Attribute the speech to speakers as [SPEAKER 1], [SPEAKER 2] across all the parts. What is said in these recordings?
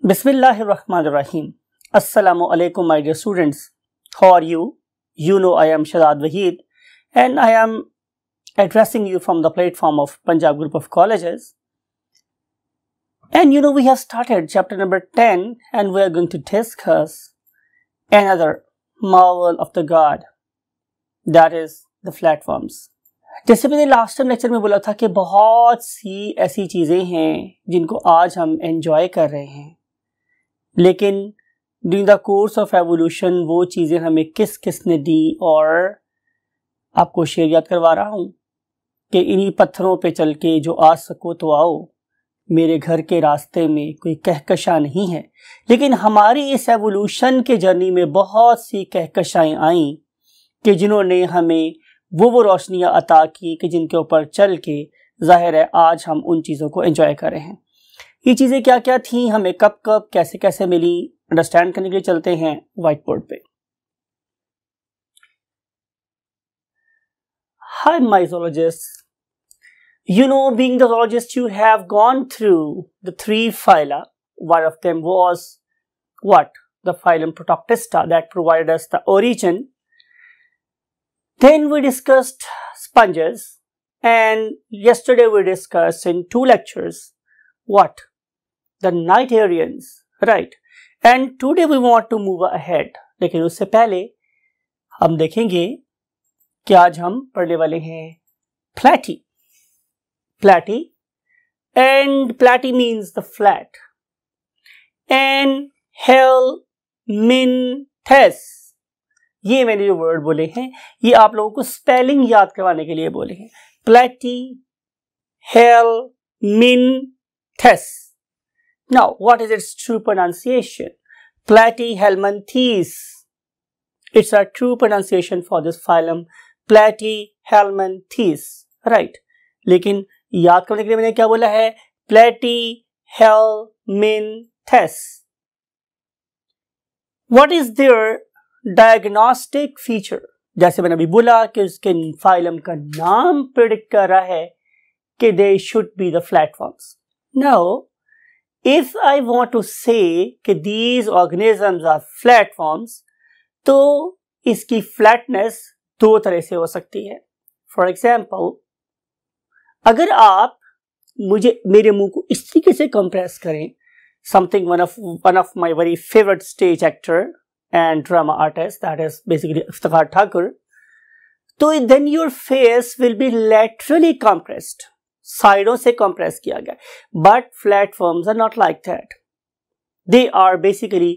[SPEAKER 1] Bismillahirrahmanirrahim. Assalamu alaikum, my dear students. How are you? You know I am Shadad Wahid and I am addressing you from the platform of Punjab Group of Colleges. And we have started chapter number 10 and we are going to discuss another marvel of the God, that is the platforms. जैसे मैंने last time lecture में बोला था कि बहुत सी ऐसी चीज़ें हैं जिनको आज हम एंजॉय कर रहे हैं, लेकिन during the course of evolution वो चीज़ें हमें किस किस ने दी, और आपको शेर याद करवा रहा हूँ कि इन्हीं पत्थरों पे चल के जो आ सको तो आओ, मेरे घर के रास्ते में कोई कहकशा नहीं है। लेकिन हमारी इस एवोल्यूशन के जर्नी में बहुत सी कहकशाएँ आईं कि जिन्होंने हमें वो रोशनियाँ अता की कि जिनके ऊपर चल के जाहिर है आज हम उन चीज़ों को एंजॉय कर रहे हैं। ये चीज़ें क्या क्या थी, हमें कब कब कैसे कैसे मिली, अंडरस्टैंड करने के लिए चलते हैं व्हाइट बोर्ड पे। Hi my zoologists, being the zoologist you have gone through the three phyla. One of them was what? The phylum Protoctista that provided us the origin. Then we discussed sponges, and yesterday we discussed in 2 lectures what? The Cnidarians, right? And today we want to move ahead. लेकिन उससे पहले हम देखेंगे कि आज हम पढ़ने वाले हैं platy. Platy, and platy means the flat. And helminthes, ये मैंने जो वर्ड बोले हैं ये आप लोगों को स्पेलिंग याद करवाने के लिए बोले हैं। Platy, helminthes. Now, what is its true pronunciation? Platyhelminthes. It's a true pronunciation for this phylum, Platyhelminthes, right? लेकिन याद करने के लिए मैंने क्या बोला है? Platyhelminthes. What is their diagnostic feature? जैसे मैंने अभी बोला कि उसके फाइलम का नाम प्रेडिक्ट कर रहा है कि they should be the platforms. Now if I want to say कि दीज ऑर्गेनिजम्स आर फ्लैटफॉर्म्स, तो इसकी फ्लैटनेस 2 तरह से हो सकती है। फॉर एग्जाम्पल, अगर आप मेरे मुंह को इस तरीके से कंप्रेस करें, something one of my very favourite stage actor and drama artist, that is basically Iftikhar Thakur, so then your face will be laterally compressed, साइडों से compress किया गया। But flatworms are not like that. They are basically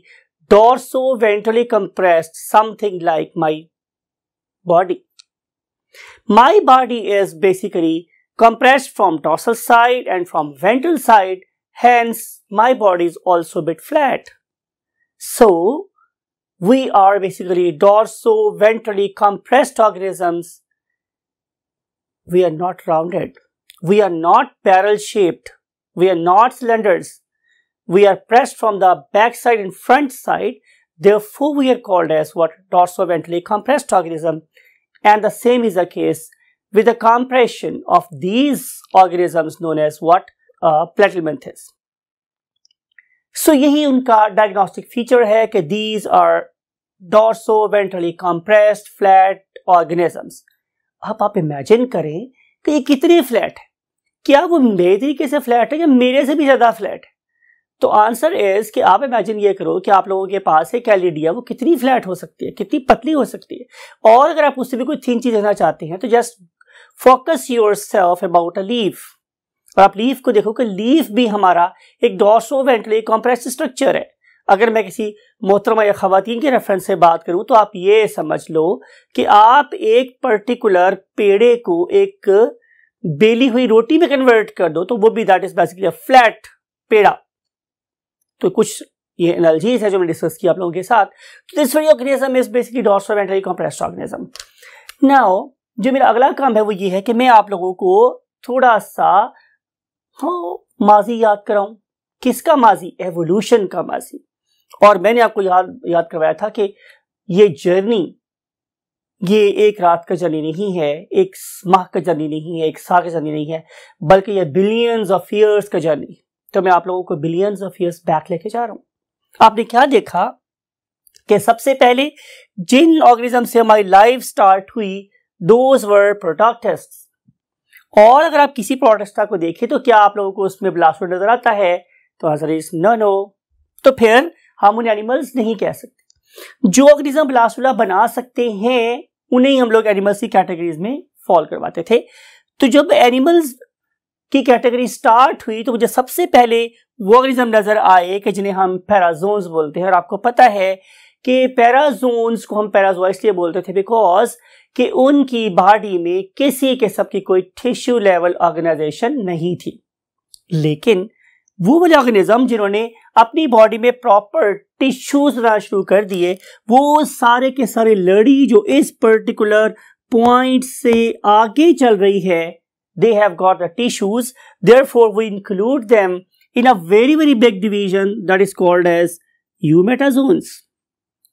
[SPEAKER 1] dorso-ventrally compressed, something like my body. My body is basically compressed from dorsal side and from ventral side, hence my body is also a bit flat. So we are basically dorso-ventrally compressed organisms. We are not rounded. We are not barrel-shaped. We are not cylinders. We are pressed from the back side and front side. Therefore, we are called as what? Dorso-ventrally compressed organism. And the same is the case with the compression of these organisms known as what? Platyhelminthes. So यही उनका diagnostic feature है कि these are dorso-ventrally compressed flat organisms. अब आप imagine करें कि ये कितनी फ्लैट है, क्या वो मेरे तरीके से फ्लैट है या मेरे से भी ज्यादा फ्लैट है? तो आंसर इज कि आप इमेजिन ये करो कि आप लोगों के पास एक एलईडी है, वो कितनी फ्लैट हो सकती है, कितनी पतली हो सकती है। और अगर आप उससे भी कोई थिन चीज देखना चाहते हैं तो just focus yourself about a leaf, और आप लीफ को देखो कि लीफ भी हमारा एक डॉर्सो-वेंट्रली कॉम्प्रेस्ड स्ट्रक्चर है। अगर मैं किसी मोहतरमा या खवातीन के रेफरेंस से बात करूं तो आप ये समझ लो कि आप एक पर्टिकुलर पेड़े को एक बेली हुई रोटी में कन्वर्ट कर दो तो वो भी that is basically a flat peda. तो कुछ ये एनालॉजीज है जो मैंने डिस्कस किया आप लोगों के साथ। This very organism is basically dorso-ventrally compressed organism. Now जो मेरा अगला काम है वो ये है कि मैं आप लोगों को थोड़ा सा माजी याद कराऊं। किसका माजी? एवोल्यूशन का माजी। और मैंने आपको याद करवाया था कि ये जर्नी ये एक रात का जर्नी नहीं है, एक माह का जर्नी नहीं है, एक साल का जर्नी नहीं है, बल्कि ये बिलियंस ऑफ ईयर्स का जर्नी। तो मैं आप लोगों को बिलियंस ऑफ ईयर्स बैक लेके जा रहा हूं। आपने क्या देखा कि सबसे पहले जिन ऑर्गेनिज्म से हमारी लाइफ स्टार्ट हुई दोज वर प्रोटोक्टेस्ट्स। और अगर आप किसी प्रोटोक्टेस्टा को देखें तो क्या आप लोगों को उसमें ब्लास्टोड नजर आता है? तो आंसर इज नो। तो फिर हम उन्हें एनिमल्स नहीं कह सकते। जो ऑर्गेनिज्म ब्लास्टोडा बना सकते हैं उन्हें हम लोग एनिमल्स की कैटेगरीज में फॉल करवाते थे। तो जब एनिमल्स की कैटेगरी स्टार्ट हुई तो मुझे सबसे पहले वो ऑर्गेनिज्म नजर आए कि जिन्हें हम पैराजोन्स बोलते हैं। और आपको पता है कि पैराजोन्स को हम पैराजोआ इसलिए बोलते थे बिकॉज कि उनकी बॉडी में किसी किस्म की कोई टिश्यू लेवल ऑर्गेनाइजेशन नहीं थी। लेकिन वो वाले ऑर्गेनिज्म जिन्होंने अपनी बॉडी में प्रॉपर टिश्यूज बनाना शुरू कर दिए, वो सारे के सारे लड़ी जो इस पर्टिकुलर पॉइंट से आगे चल रही है, they have got the tissues, therefore we include them in a very very big division that is called as eumetazoans।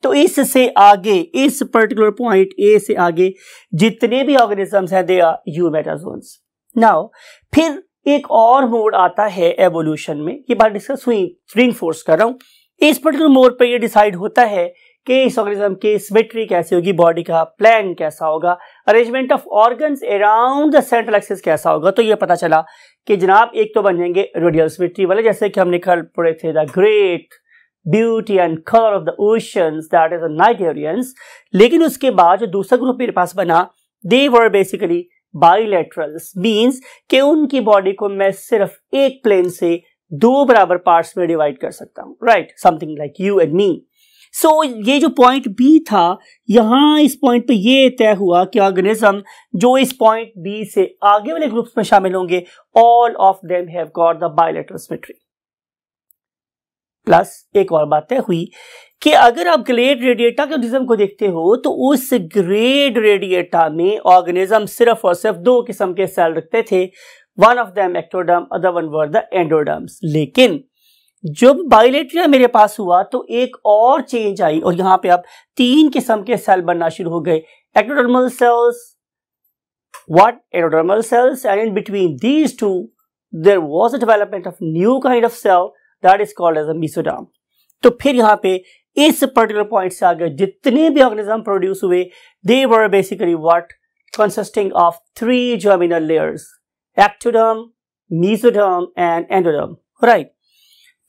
[SPEAKER 1] तो इससे आगे इस पर्टिकुलर पॉइंट ए से आगे जितने भी ऑर्गेनिजम्स हैं दे आर यूमेटाजोन्स। नाउ फिर एक और मोड आता है एवोल्यूशन में, ये बात डिस्कस हुई, रिइंफोर्स कर रहा हूं। इस पर्टिकुलर मोड पे ये डिसाइड होता है कि इस ऑर्गेनिज्म की सिमेट्री कैसी होगी, बॉडी का प्लान कैसा होगा, arrangement of organs around the central axis कैसा होगा। तो ये पता चला कि जनाब एक तो बन जाएंगे रेडियल सिमेट्री वाले, जैसे कि हमने कल पढ़े थे the great beauty and colour of the oceans that is the nitarians. लेकिन उसके बाद जो दूसरा ग्रुप मेरे पास बना, दे वर बेसिकली बाइलेटरल्स, मींस कि उनकी बॉडी को मैं सिर्फ एक प्लेन से दो बराबर पार्ट्स में डिवाइड कर सकता हूं, right, something like you and me. So ये जो पॉइंट बी था, यहां इस पॉइंट पे ये तय हुआ कि ऑर्गेनिज्म जो इस पॉइंट बी से आगे वाले ग्रुप्स में शामिल होंगे, all of them have got the bilateral symmetry. Plus एक और बात तय हुई कि अगर आप ग्रेड रेडिएटा के ऑर्गेनिज्म को देखते हो तो उस ग्रेड रेडिएटा में ऑर्गेनिज्म सिर्फ और सिर्फ दो किस्म के सेल रखते थे, one of them ectoderm, other one were the endoderms. लेकिन जब बाइलेटरिया मेरे पास हुआ तो एक और चेंज आई और यहां पे अब तीन किस्म के सेल बनना शुरू हो गए, ectodermal cells, what endodermal cells, and in between these two there was a development of new kind of cell that is called as a mesoderm. तो फिर यहां पे इस पर्टिकुलर पॉइंट से आगे जितने भी ऑर्गेनिज्म प्रोड्यूस हुए, they were basically what consisting of three germinal layers, ectoderm, mesoderm and endoderm, right.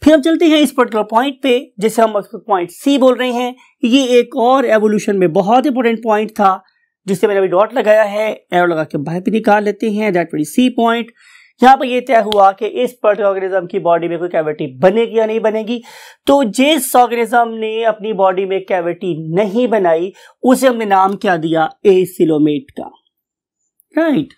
[SPEAKER 1] फिर हम चलते हैं इस पर्टिकुलर पॉइंट पे जिसे हम पॉइंट सी बोल रहे हैं। ये एक और एवोल्यूशन में बहुत इंपॉर्टेंट पॉइंट था जिससे मैंने अभी डॉट लगाया है, एरो लगा के बाहर भी निकाल लेते हैं, दैट वेरी सी पॉइंट। यहाँ पर यह तय हुआ कि इस पर्टिकुलर ऑर्गेनिज्म की बॉडी में कोई कैविटी बनेगी या नहीं बनेगी। तो जिस ऑर्गेनिज्म ने अपनी बॉडी में कैविटी नहीं बनाई उसे हमने नाम क्या दिया, एसिलोमेट का, राइट।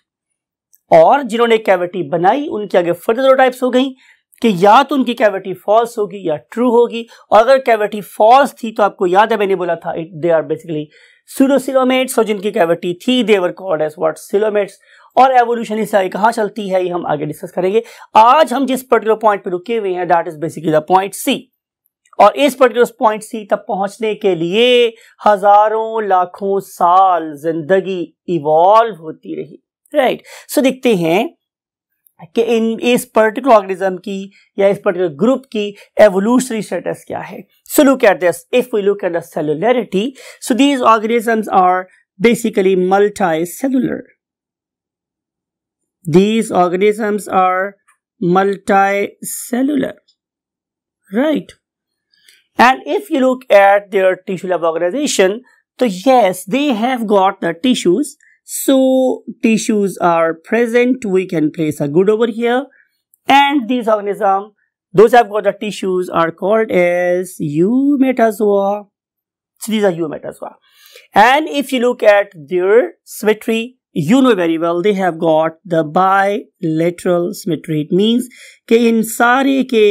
[SPEAKER 1] और जिन्होंने कैविटी बनाई उनके आगे फर्दर दो टाइप्स हो गई कि या तो उनकी कैविटी फॉल्स होगी या ट्रू होगी। और अगर कैविटी फॉल्स थी तो आपको याद है मैंने बोला था दे आर बेसिकली सूडोसिलोमेट्स, और जिनकी कैविटी थी they were called as what, coelomates. और एवोल्यूशन इससे आगे कहां चलती है ये हम आगे डिस्कस करेंगे। आज हम जिस पर्टिकुलर पॉइंट पे रुके हुए हैं that is basically the point C. और इस पर्टिकुलर पॉइंट सी तक पहुंचने के लिए हजारों लाखों साल जिंदगी इवॉल्व होती रही, राइट। सो देखते हैं कि इस पर्टिकुलर ऑर्गेनिज्म की या इस पर्टिकुलर ग्रुप की एवोल्यूशनरी स्टेटस क्या है। So look at this, if we look at the cellularity, so these organisms are basically multicellular. These organisms are multicellular, right? And if you look at their tissue level organization, so yes, they have got the tissues. So tissues are present. We can place a good over here. And these organisms, those have got the tissues are called as eumetazoa. So these are eumetazoa. And if you look at their symmetry, you know very well they have got the bilateral symmetry. It means कि इन सारे के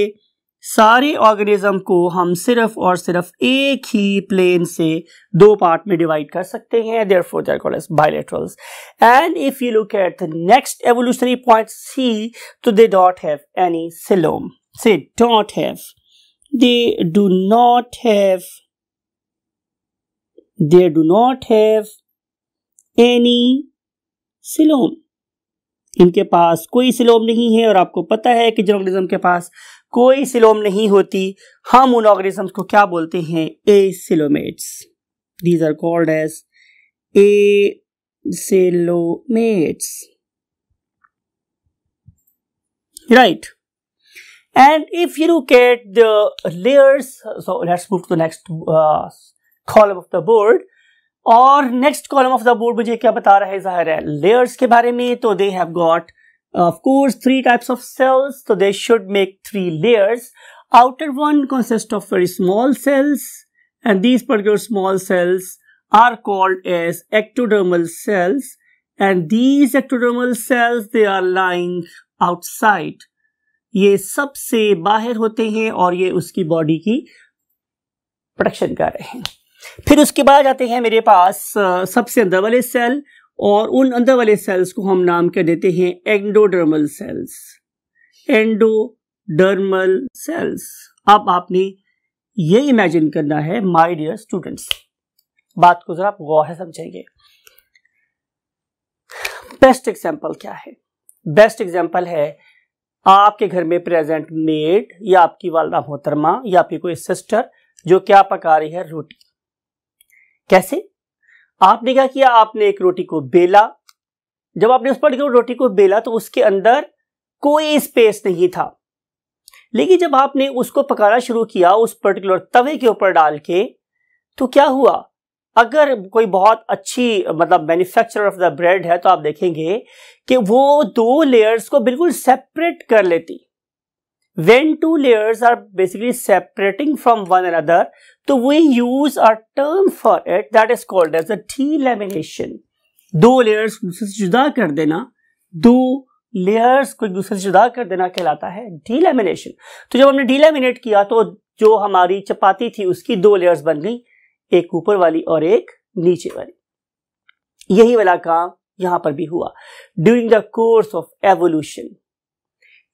[SPEAKER 1] सारे organism को हम सिर्फ और सिर्फ एक ही प्लेन से दो पार्ट में डिवाइड कर सकते हैं, therefore they are called as bilaterals. And if you look at the next evolutionary point C, so they don't have any coelom. Say don't have. They do not have any coelom. इनके पास कोई coelom नहीं है, और आपको पता है कि जिन organism के पास कोई सिलोम नहीं होती, हम उन ऑर्गेनिज्म्स को क्या बोलते हैं? Acoelomates. These are called as acoelomates. Right. And if you look at the layers, so let's move to the next column of the board. और next column of the board मुझे क्या बता रहा है? ज़ाहिर है layers के बारे में. तो they have got of course 3 types of cells. So they should make 3 layers. Outer one consists of very small cells, and these particular small cells are called as ectodermal cells. And these ectodermal cells, they are lying outside. ये सबसे बाहर होते हैं और ये उसकी body की protection कर रहे हैं. फिर उसके बाद आते हैं मेरे पास सबसे अंदर वाले सेल, और उन अंदर वाले सेल्स को हम नाम कर देते हैं एंडोडर्मल सेल्स. Endodermal cells. अब आपने ये इमेजिन करना है माय डियर स्टूडेंट्स, बात को जरा आप गौर से समझेंगे. बेस्ट एग्जांपल क्या है? बेस्ट एग्जांपल है आपके घर में प्रेजेंट मेड या आपकी वालदा मोहतरमा या आपकी कोई सिस्टर जो क्या पका रही है? रोटी. कैसे? आपने क्या किया? आपने एक रोटी को बेला. जब आपने उस पर्टिकुलर रोटी को बेला तो उसके अंदर कोई स्पेस नहीं था, लेकिन जब आपने उसको पकाना शुरू किया उस पर्टिकुलर तवे के ऊपर डाल के, तो क्या हुआ? अगर कोई बहुत अच्छी मतलब मैन्युफैक्चरर ऑफ द ब्रेड है तो आप देखेंगे कि वो 2 लेयर्स को बिल्कुल सेपरेट कर लेती. When 2 layers are basically separating from one another, तो we use a term for it that is called as a delamination. 2 layers दूसरे से जुदा कर देना, 2 layers को दूसरे से जुदा कर देना कहलाता है delamination. तो जब हमने delaminate किया तो जो हमारी चपाती थी उसकी 2 layers बन गई, एक ऊपर वाली और एक नीचे वाली. यही वाला काम यहां पर भी हुआ during the course of evolution.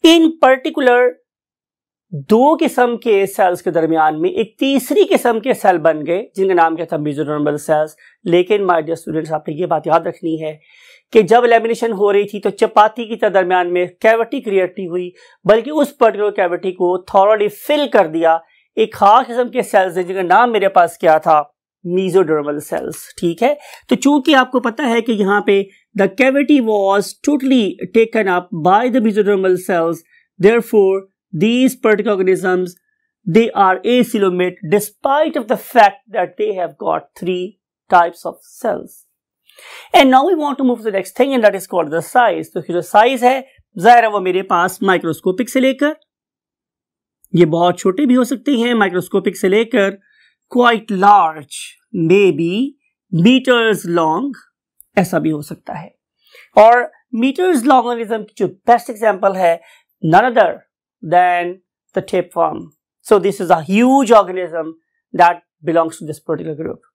[SPEAKER 1] In particular 2 किस्म के सेल्स के दरमियान में एक तीसरी किस्म के सेल बन गए जिनका नाम क्या था? Mesodermal cells. लेकिन माय डियर स्टूडेंट्स, आपने ये बात याद रखनी है कि जब लैमिनेशन हो रही थी तो चपाती के दरमियान में कैविटी क्रिएट नहीं हुई, बल्कि उस पर्टिकुलर कैविटी को थॉरली फिल कर दिया एक खास किस्म के सेल्स है जिनका नाम मेरे पास क्या था? Mesodermal cells. ठीक है. तो चूंकि आपको पता है कि यहाँ पे the cavity was totally taken up by the mesodermal cells, therefore these particular organisms, they are acoelomate despite of the fact that they have got 3 types of cells. And now we want to move to the next thing, and that is called the size. तो जो size है जाहिर है वो मेरे पास microscopic से लेकर, ये बहुत छोटे भी हो सकते हैं, माइक्रोस्कोपिक से लेकर quite large, may be meters long, ऐसा भी हो सकता है. और मीटर्स लॉन्ग ऑर्गेनिज्म की जो बेस्ट एग्जांपल है none other than the tapeworm. So this is a huge organism that belongs to this particular group.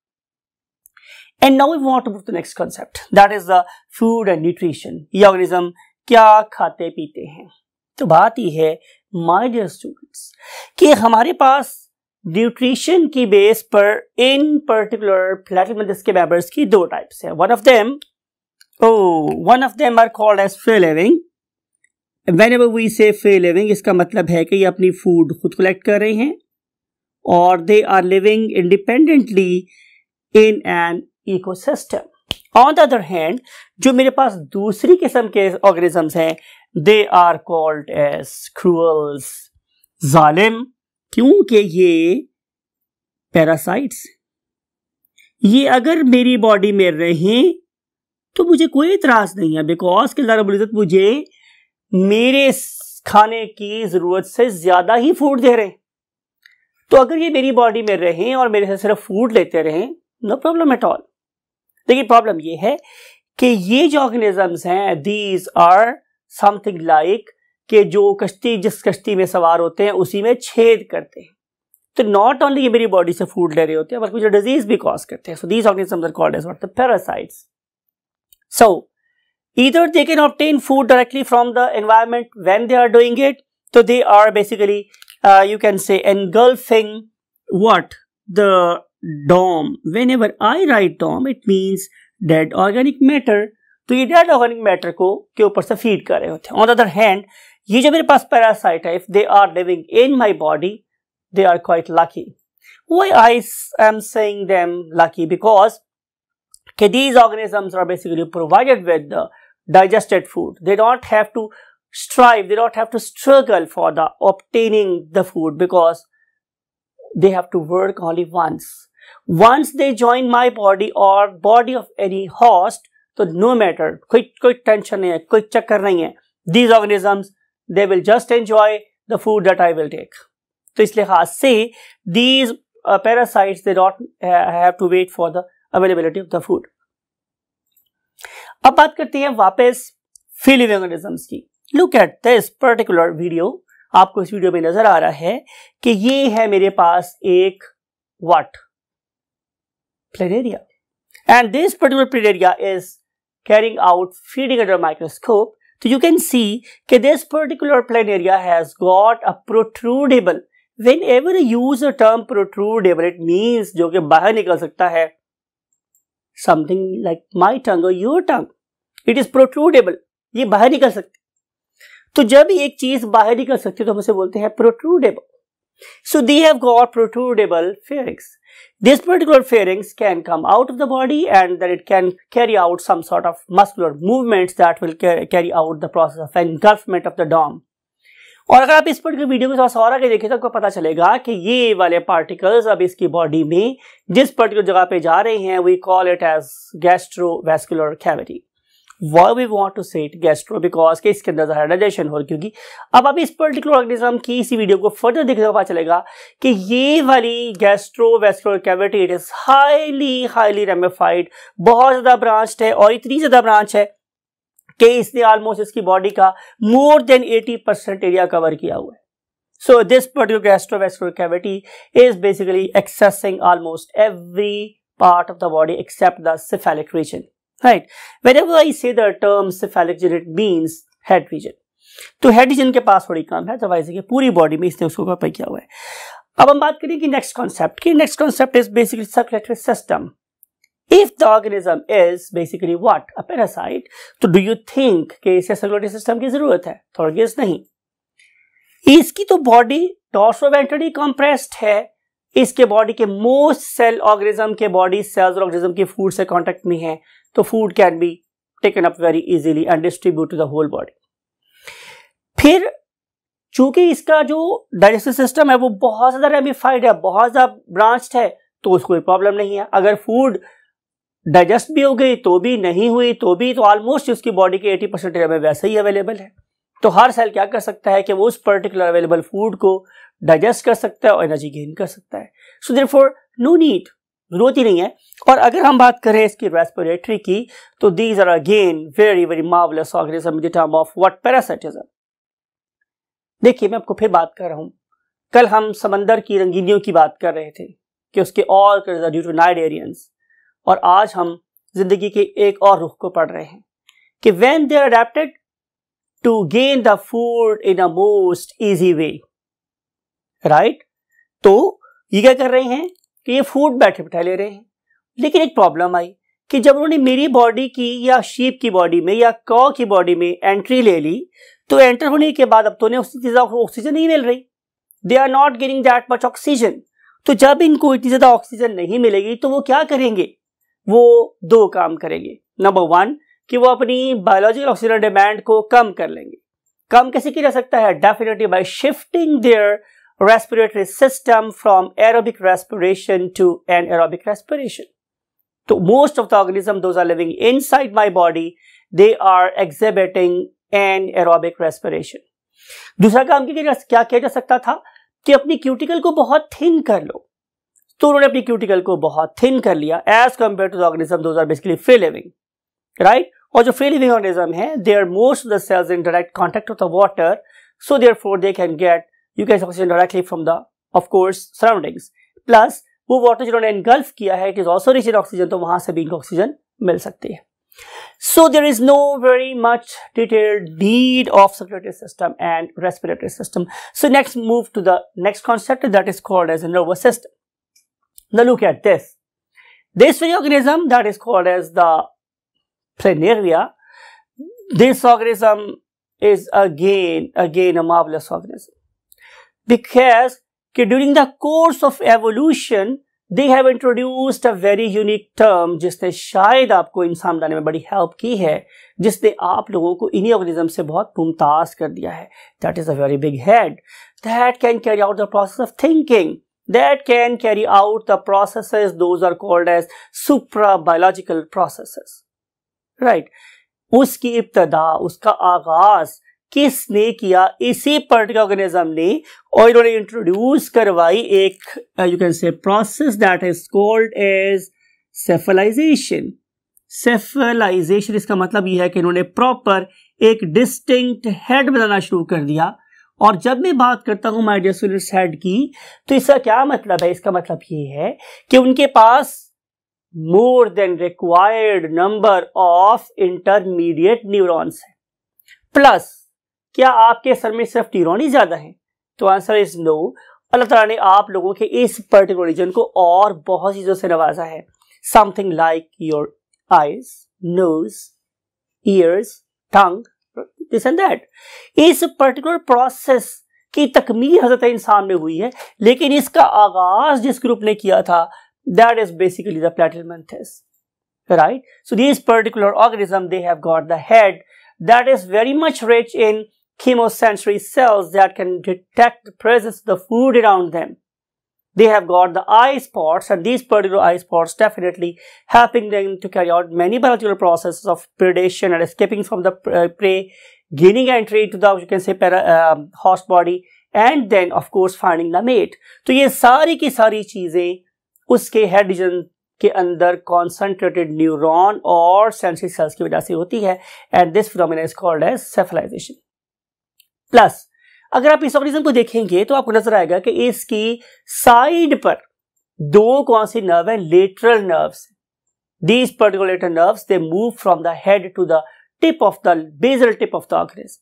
[SPEAKER 1] And now we want to move to the next concept, that is the food and nutrition. ये organism क्या खाते पीते हैं? तो बात ये है my dear students कि हमारे पास न्यूट्रिशन की बेस पर इन पर्टिकुलर प्लेटिमंथस के मेंबर्स की 2 टाइप्स है. one of them are called as free living. Whenever we say free living, इसका मतलब है कि ये अपनी फूड खुद कलेक्ट कर रहे हैं और they are living independently in an ecosystem. On the other hand, जो मेरे पास दूसरी किस्म के ऑर्गेनिजम्स हैं, they are called as cruels, जालिम, क्योंकि ये पैरासाइट्स, ये अगर मेरी बॉडी में रहें तो मुझे कोई इतराज नहीं है, बिकॉज कि अल्लाह रब्बुल इज्जत मुझे मेरे खाने की जरूरत से ज्यादा ही फूड दे रहे हैं. तो अगर ये मेरी बॉडी में रहें और मेरे से सिर्फ फूड लेते रहें, नो प्रॉब्लम एट ऑल. लेकिन प्रॉब्लम ये है कि ये जो ऑर्गेनिजम्स हैं, दीज आर समथिंग लाइक कि जो कश्ती जिस कश्ती में सवार होते हैं उसी में छेद करते हैं. तो नॉट ओनली ये मेरी बॉडी से फूड ले रहे होते हैं बल्कि मुझे डिजीज भी कॉज करते हैं. So these organisms are called as what? The parasites. So either they can obtain food directly from the environment when they are doing it, so they are basically you can say engulfing what? The DOM. Whenever I write DOM, it means dead organic matter. तो ये dead organic matter को के ऊपर से feed कर रहे होते हैं। ऑन द अदर हैंड, ये जो मेरे पास पैरासाइट है, if they are living in my body, they are quite lucky. Why I am saying them lucky? Because these organisms are basically provided with the digested food. They don't have to strive, they don't have to struggle for the obtaining the food, because they have to work only once. Once they join my body or body of any host, so no matter, कोई tension नहीं है, कोई चक्कर नहीं है, these organisms, they will just enjoy the food that I will take. तो इस लिहाज से these parasites, they don't have to wait for the availability of the food. अब बात करते हैं वापस free living organisms की. Look at this particular video. आपको इस वीडियो में नजर आ रहा है कि ये है मेरे पास एक what? Planaria. And this particular planaria is carrying out feeding under microscope. So you can see that this particular planaria has got a protrudable. Whenever you use the term protrudable, it means जो कि बाहर निकल सकता है, something like my tongue or your tongue. It is protrudable. ये बाहर निकल सकती। तो जब एक चीज बाहर निकल सकती है तो हम उसे बोलते हैं protrudable. So they have got protrudable pharynx. This particular pharynx can come out of the body and then it can carry out some sort of muscular movements that will carry out the process of engulfment of the dome. और अगर आप इस particular video को थोड़ा सा और आगे देखें तो आपको पता चलेगा कि ये वाले पार्टिकल्स अब इसकी बॉडी में जिस पर्टिकुलर जगह पे जा रहे हैं, we call it as gastrovascular cavity. Why we want to say it gastro? Because के इसके अंदर डाइजेशन हो, क्योंकि अब आप इस पर्टिकुलर ऑर्गेनिज्म की इसी वीडियो को फर्दर देखने तो पता चलेगा कि ये वाली gastrovascular cavity it is highly ramified, बहुत ज्यादा ब्रांच्ड है, और इतनी ज्यादा ब्रांच है कि इसने ऑलमोस्ट इसकी बॉडी का मोर देन 80% एरिया कवर किया हुआ है. So this particular gastrovascular cavity is basically accessing almost every part of the body except the cephalic region. Right? Whenever I say the term cephalic region, it means head region. तो head region के पास थोड़ी कम है, otherwise ये पूरी body में इसने उसको cover किया हुआ है. अब हम बात करें कि नेक्स्ट कॉन्सेप्ट की. Next concept is basically circulatory system. If the organism is basically what? A parasite. तो do you think कि इसे सर्कुलेटरी सिस्टम की जरूरत है? थोड़ा गेस नहीं. इसकी तो बॉडी डॉर्सोवेंट्रली कंप्रेस्ड है. इसके बॉडी के मोस्ट सेल ऑर्गेनिज्म के बॉडी सेल्स और ऑर्गेनिज्म के फूड से कांटेक्ट में है, तो food can be taken up very easily and distribute to the whole body. फिर चूंकि इसका जो डाइजेस्टिव सिस्टम है वो बहुत ज्यादा रेमिफाइड है, बहुत ज्यादा ब्रांच्ड है, तो उसको कोई प्रॉब्लम नहीं है. अगर फूड डाइजेस्ट भी हो गई तो भी, नहीं हुई तो भी, तो ऑलमोस्ट उसकी बॉडी के 80% एरिया में वैसे ही अवेलेबल है. तो हर सेल क्या कर सकता है कि वो उस पर्टिकुलर अवेलेबल फूड को डाइजेस्ट कर सकता है और एनर्जी गेन कर सकता है. सो देयरफॉर नो नीड, जरूरत ही नहीं है. और अगर हम बात करें इसकी रेस्पिरेटरी की, तो these are again very very marvellous organism in term of what parasitism. देखिए मैं आपको फिर बात कर रहा हूं, कल हम समंदर की रंगीनियों की बात कर रहे थे कि उसके ऑल ड्यू टू नाइडेरियंस, और आज हम जिंदगी के एक और रुख को पढ़ रहे हैं कि when they are adapted to gain the food in a most easy way. Right? तो ये क्या कर रहे हैं कि ये फूड बैठे बैठे ले रहे हैं. लेकिन एक प्रॉब्लम आई कि जब उन्होंने मेरी बॉडी की या शीप की बॉडी में या कॉ की बॉडी में एंट्री ले ली, तो एंटर होने के बाद अब तो उन्हें उतनी ज्यादा ऑक्सीजन नहीं मिल रही. They are not getting that much oxygen. तो जब इनको इतनी ज्यादा ऑक्सीजन नहीं मिलेगी तो वो क्या करेंगे? वो दो काम करेंगे. नंबर वन कि वो अपनी बायोलॉजिकल ऑक्सीजन डिमांड को कम कर लेंगे. कम कैसे किया जा सकता है? Definitely bye shifting their respiratory system from aerobic respiration to anaerobic respiration. So most of the organisms those are living inside my body, they are exhibiting anaerobic respiration. दूसरा काम क्या किया जा सकता था कि अपनी क्यूटिकल को बहुत थिन कर लो. तो उन्होंने अपनी क्यूटिकल को बहुत थिन कर लिया as compared to the organism those are basically free living, right? और जो free living organism है, they are most of the cells in direct contact with the water, so therefore they can get you get oxygen directly from the of course surroundings. Plus वो water जिन्होंने engulf किया है, it is also rich in oxygen, तो वहां से भी इनको oxygen मिल सकती है. So there is no very much detailed need of circulatory system and respiratory system. So next move to the next concept that is called as a nervous system. Now look at this. This very organism that is called as the planaria, this organism is again a marvelous organism, because during the course of evolution they have introduced a very unique term जिसने शायद आपको इंसान बनाने में बड़ी help की है, जिसने आप लोगों को इन्हीं ऑर्गेनिज्म से बहुत मुमताज कर दिया है. That is a very big head that can carry out the process of thinking, that can carry out the processes, those are called as supra-biological processes. Right? उसकी इब्तदा, उसका आगाज किसने किया? इसी पर्टिकुलर ऑर्गेनिज्म ने, और इन्होंने इंट्रोड्यूस करवाई एक you can say process that is called as cephalization. Cephalization इसका मतलब यह है कि इन्होंने प्रॉपर एक डिस्टिंक्ट हेड बनाना शुरू कर दिया. और जब मैं बात करता हूं माय डियर स्टूडेंट्स हेड की, तो इसका क्या मतलब है? इसका मतलब ये है कि उनके पास more than required number of intermediate neurons है. प्लस क्या आपके सर में सिर्फ न्यूरॉन ही ज्यादा हैं? तो आंसर इज नो. अल्लाह ताला ने आप लोगों के इस पर्टिकुलर रीजन को और बहुत चीजों से नवाजा है. Something like your eyes, nose, ears, tongue, this and that. इस पर्टिकुलर प्रोसेस की तकमील हजरत इंसान में हुई है, लेकिन इसका आगाज जिस ग्रुप ने किया था, that is basically the platyhelminthes. Right? So this particular organism, they have got the head that is very much rich in chemosensory cells that can detect the presence of the food around them. They have got the eye spots, and these particular eye spots definitely helping them to carry out many biological processes of predation and escaping from the prey, gaining entry to the, you can say, host body, and then of course finding the mate. तो ये सारी की सारी चीजें उसके head region के अंदर concentrated neuron और सेंसरी सेल्स की वजह से होती है, and this phenomena is called as cephalization. Plus अगर आप इस ऑर्गेनिज्म को देखेंगे तो आपको नजर आएगा कि इसकी साइड पर दो कौन सी नर्व है? Lateral nerves. These particular lateral nerves, they move from the head to the tip of the basal tip of the organism.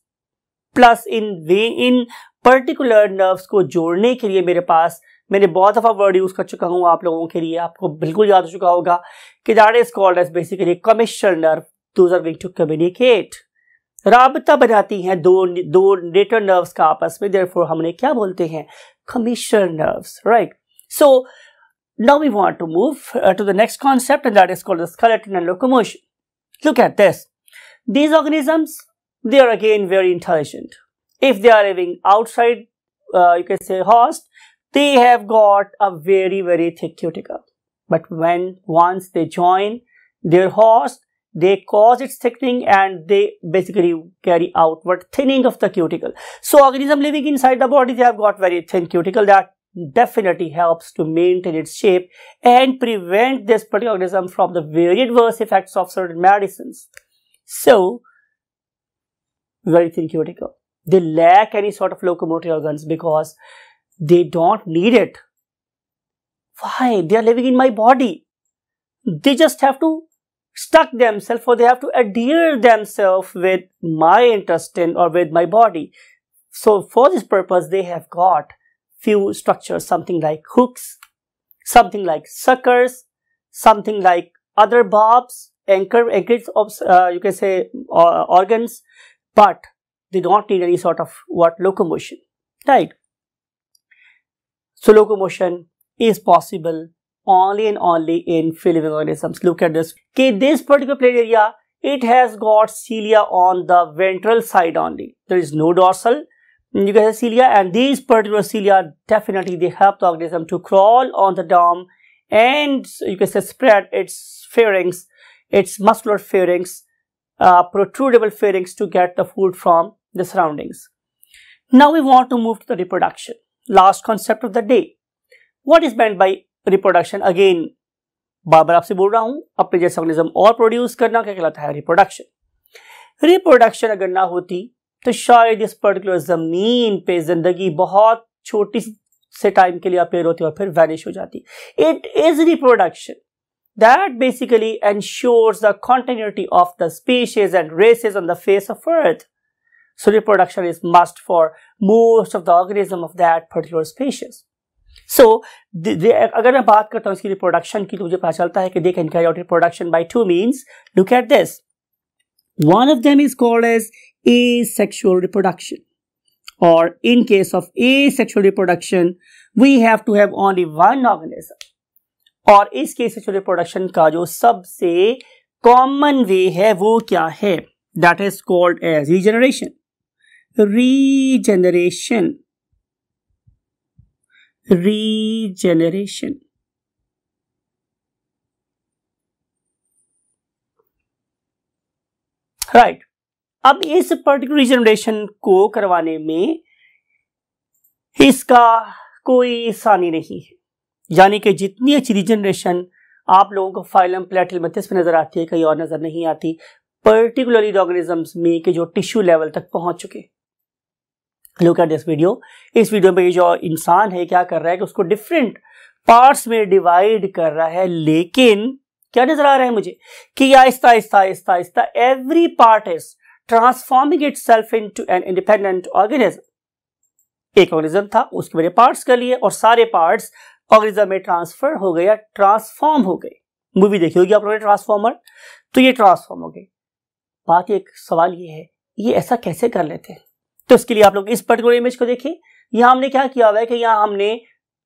[SPEAKER 1] Plus in particular nerves को जोड़ने के लिए मेरे पास, मैंने बहुत दफा वर्ड यूज कर चुका हूं आप लोगों के लिए, आपको बिल्कुल याद हो चुका होगा कि that is called as basically commissural nerve. Those are going to communicate, राबता बनाती हैं दो लेटर नर्व्स का आपस में. देयरफॉर हमने क्या बोलते हैं? Commissural nerves. Right? So now we want to move to the next concept, and that is called the skeleton and locomotion. Look at this. These organisms, they are again very intelligent. If they are living outside, you can say host, they have got a very, very thick cuticle. But once they join their host, they cause its thickening and they basically carry outward thinning of the cuticle. So organism living inside the body, they have got very thin cuticle that definitely helps to maintain its shape and prevent this particular organism from the very adverse effects of certain medicines. So, very thin cuticle. They lack any sort of locomotor organs because they don't need it. Why? They are living in my body. They just have to stuck themselves, or they have to adhere themselves with my intestine or with my body. So, for this purpose, they have got few structures, something like hooks, something like suckers, something like other barbs, anchors of you can say organs, but they don't need any sort of locomotion, right? So locomotion is possible only and only in free living organisms. Look at this. Okay, this particular plate area, it has got cilia on the ventral side only. There is no dorsal, you can say cilia, and these particular cilia definitely they help the organism to crawl on the dome, and you can say spread its pharynx, its muscular pharynx, protrudable pharynx to get the food from the surroundings. Now we want to move to the reproduction. Last concept of the day. What is meant by reproduction? Again, बार बार आपसे बोल रहा हूं, अपने जैसे organism और produce करना क्या कहलाता है? रिप्रोडक्शन. रिप्रोडक्शन अगर ना होती तो शायद इस पर्टिकुलर जमीन पे जिंदगी बहुत छोटी से टाइम के लिए अपेयर होती और फिर वैनिश हो जाती. It is reproduction that basically ensures the continuity of the species and races on the face of earth. So reproduction is must for most of the organism of that particular species. So अगर मैं बात करता हूँ इसकी reproduction की, तो मुझे पता चलता है कि they can carry out reproduction by two means. Look at this. One of them is called as asexual reproduction. Or in case of asexual reproduction, we have to have only one organism. और इस asexual reproduction का जो सबसे common way है वो क्या है? That is called as regeneration. Regeneration. Regeneration. Right. अब इस पर्टिकुलर रिजनरेशन को करवाने में इसका कोई आसानी नहीं है, यानी कि जितनी अच्छी रिजनरेशन आप लोगों को फाइलम प्लेटिलमेंथिस में नजर आती है, कहीं और नजर नहीं आती, पर्टिकुलरली ऑर्गेनिजम्स में के जो टिश्यू लेवल तक पहुंच चुके। Look at this video. इस वीडियो में जो इंसान है क्या कर रहा है कि उसको डिफरेंट पार्ट्स में डिवाइड कर रहा है, लेकिन क्या नजर आ रहा है मुझे कि Aahista Aahista Aahista Aahista every part is transforming itself into an independent organism. एक ऑर्गेनिज्म था, उसके बड़े पार्ट्स कर लिए और सारे पार्ट्स ऑर्गेनिज्म में ट्रांसफर हो गए या ट्रांसफॉर्म हो गए। मूवी देखी होगी आप लोगों ने ट्रांसफॉर्मर, तो ये ट्रांसफॉर्म हो गए। बात एक सवाल ये है, ये ऐसा कैसे कर लेते हैं? तो इसके लिए आप लोग इस पर्टिकुलर इमेज को देखिए। यहां हमने क्या किया हुआ है कि यहां हमने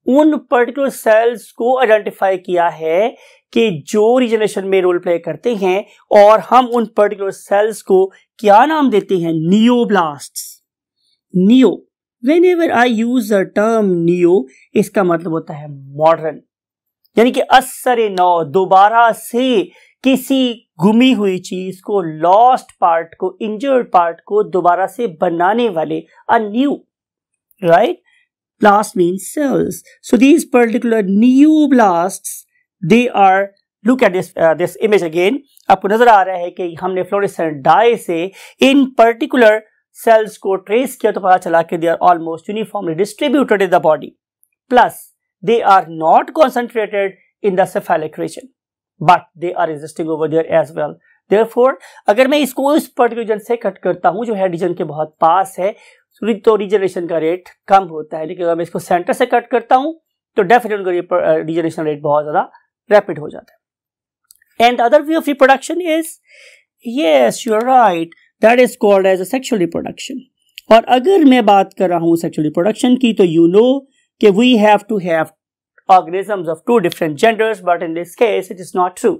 [SPEAKER 1] उन पर्टिकुलर सेल्स को आइडेंटिफाई किया है कि जो रिजनरेशन में रोल प्ले करते हैं, और हम उन पर्टिकुलर सेल्स को क्या नाम देते हैं? Neoblasts. Neo, whenever I use the term neo, इसका मतलब होता है मॉडर्न, यानी कि असर नौ, दोबारा से किसी गुमी हुई चीज को, लॉस्ट पार्ट को, इंजर्ड पार्ट को दोबारा से बनाने वाले, a new, right? Blast means cells. So these particular neoblasts, they are, look at this image again. आपको नजर आ रहा है कि हमने फ्लोरेसेंट डाई से इन पर्टिकुलर सेल्स को ट्रेस किया तो पता चला कि they are almost uniformly distributed in the body. Plus, they are not concentrated in the cephalic region, but they are existing over there as well. Therefore, अगर मैं इसको इस पर्टिकुलर रीजन से कट करता हूं जो हेड रीजन के बहुत पास है, तो रिजनरेशन का रेट कम होता है, लेकिन अगर मैं इसको सेंटर से कट करता हूं तो डेफिनेटली रिजनरेशन रेट बहुत ज्यादा रैपिड हो जाता है। And other way of reproduction is, yes you are right, that is called as asexual reproduction. और अगर मैं बात कर रहा हूं सेक्सुअल रिप्रोडक्शन की, तो यू नो कि we have to have organisms of two different genders, but in this case it is not true.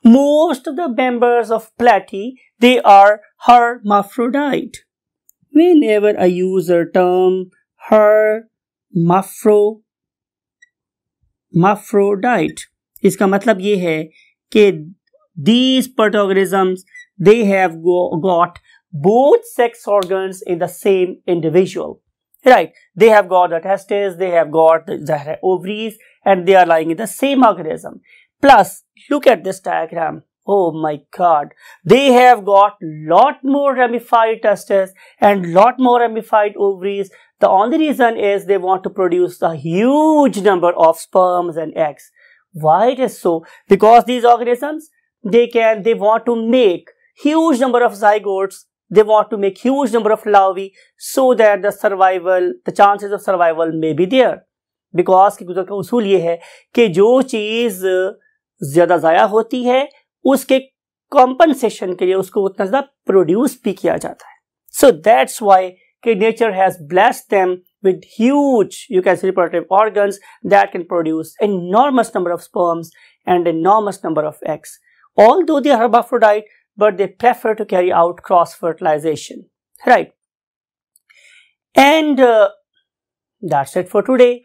[SPEAKER 1] Most of the members of platy, they are hermaphrodite. Whenever I use the term hermaphrodite, इसका मतलब ये है कि these organisms, they have got both sex organs in the same individual. Right, they have got the testes, they have got the ovaries, and they are lying in the same organism. Plus, look at this diagram. Oh my God, they have got lot more ramified testes and lot more ramified ovaries. The only reason is they want to produce a huge number of sperms and eggs. Why it is so? Because these organisms, they want to make huge number of zygotes. They want to make huge number of larvae so that the chances of survival may be there. Because की गुजर का उसूल ये है कि जो चीज ज्यादा जाया होती है उसके कॉम्पनसेशन के लिए उसको उतना ज्यादा प्रोड्यूस भी किया जाता है. So that's why nature has blessed them with huge, you can say, reproductive organs that can produce enormous number of sperms and enormous number of eggs. Although they are hermaphrodite, but they prefer to carry out cross-fertilization, right? And that's it for today.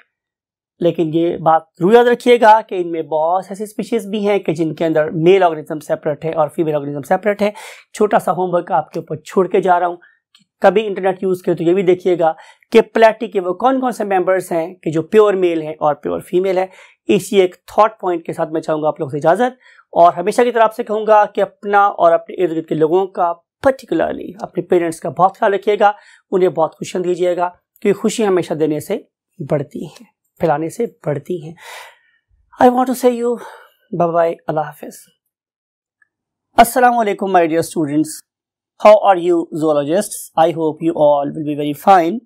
[SPEAKER 1] लेकिन ये बात जरूर याद रखिएगा कि इनमें बहुत ऐसी स्पीशीज भी हैं कि जिनके अंदर मेल ऑर्गेनिज्म सेपरेट है और फीमेल ऑर्गेनिज्म सेपरेट है. छोटा सा होमवर्क आपके ऊपर छोड़ के जा रहा हूँ कि कभी इंटरनेट यूज करें तो ये भी देखिएगा कि प्लेटी के वो कौन कौन से मेंबर्स हैं कि जो प्योर मेल हैं और प्योर फीमेल है. इसी एक थॉट पॉइंट के साथ मैं चाहूँगा आप लोगों से इजाजत, और हमेशा की तरह आपसे कहूँगा कि अपना और अपने इर्द गिर्द के लोगों का, पर्टिकुलरली अपने पेरेंट्स का बहुत ख्याल रखिएगा. उन्हें बहुत खुशियाँ दीजिएगा क्योंकि खुशी हमेशा देने से बढ़ती हैं, फैलाने से बढ़ती हैं. I want to say you bye bye, अल्लाह हाफिज. अस्सलाम वालेकुम my dear students, how are you zoologists? I hope you all will be very fine.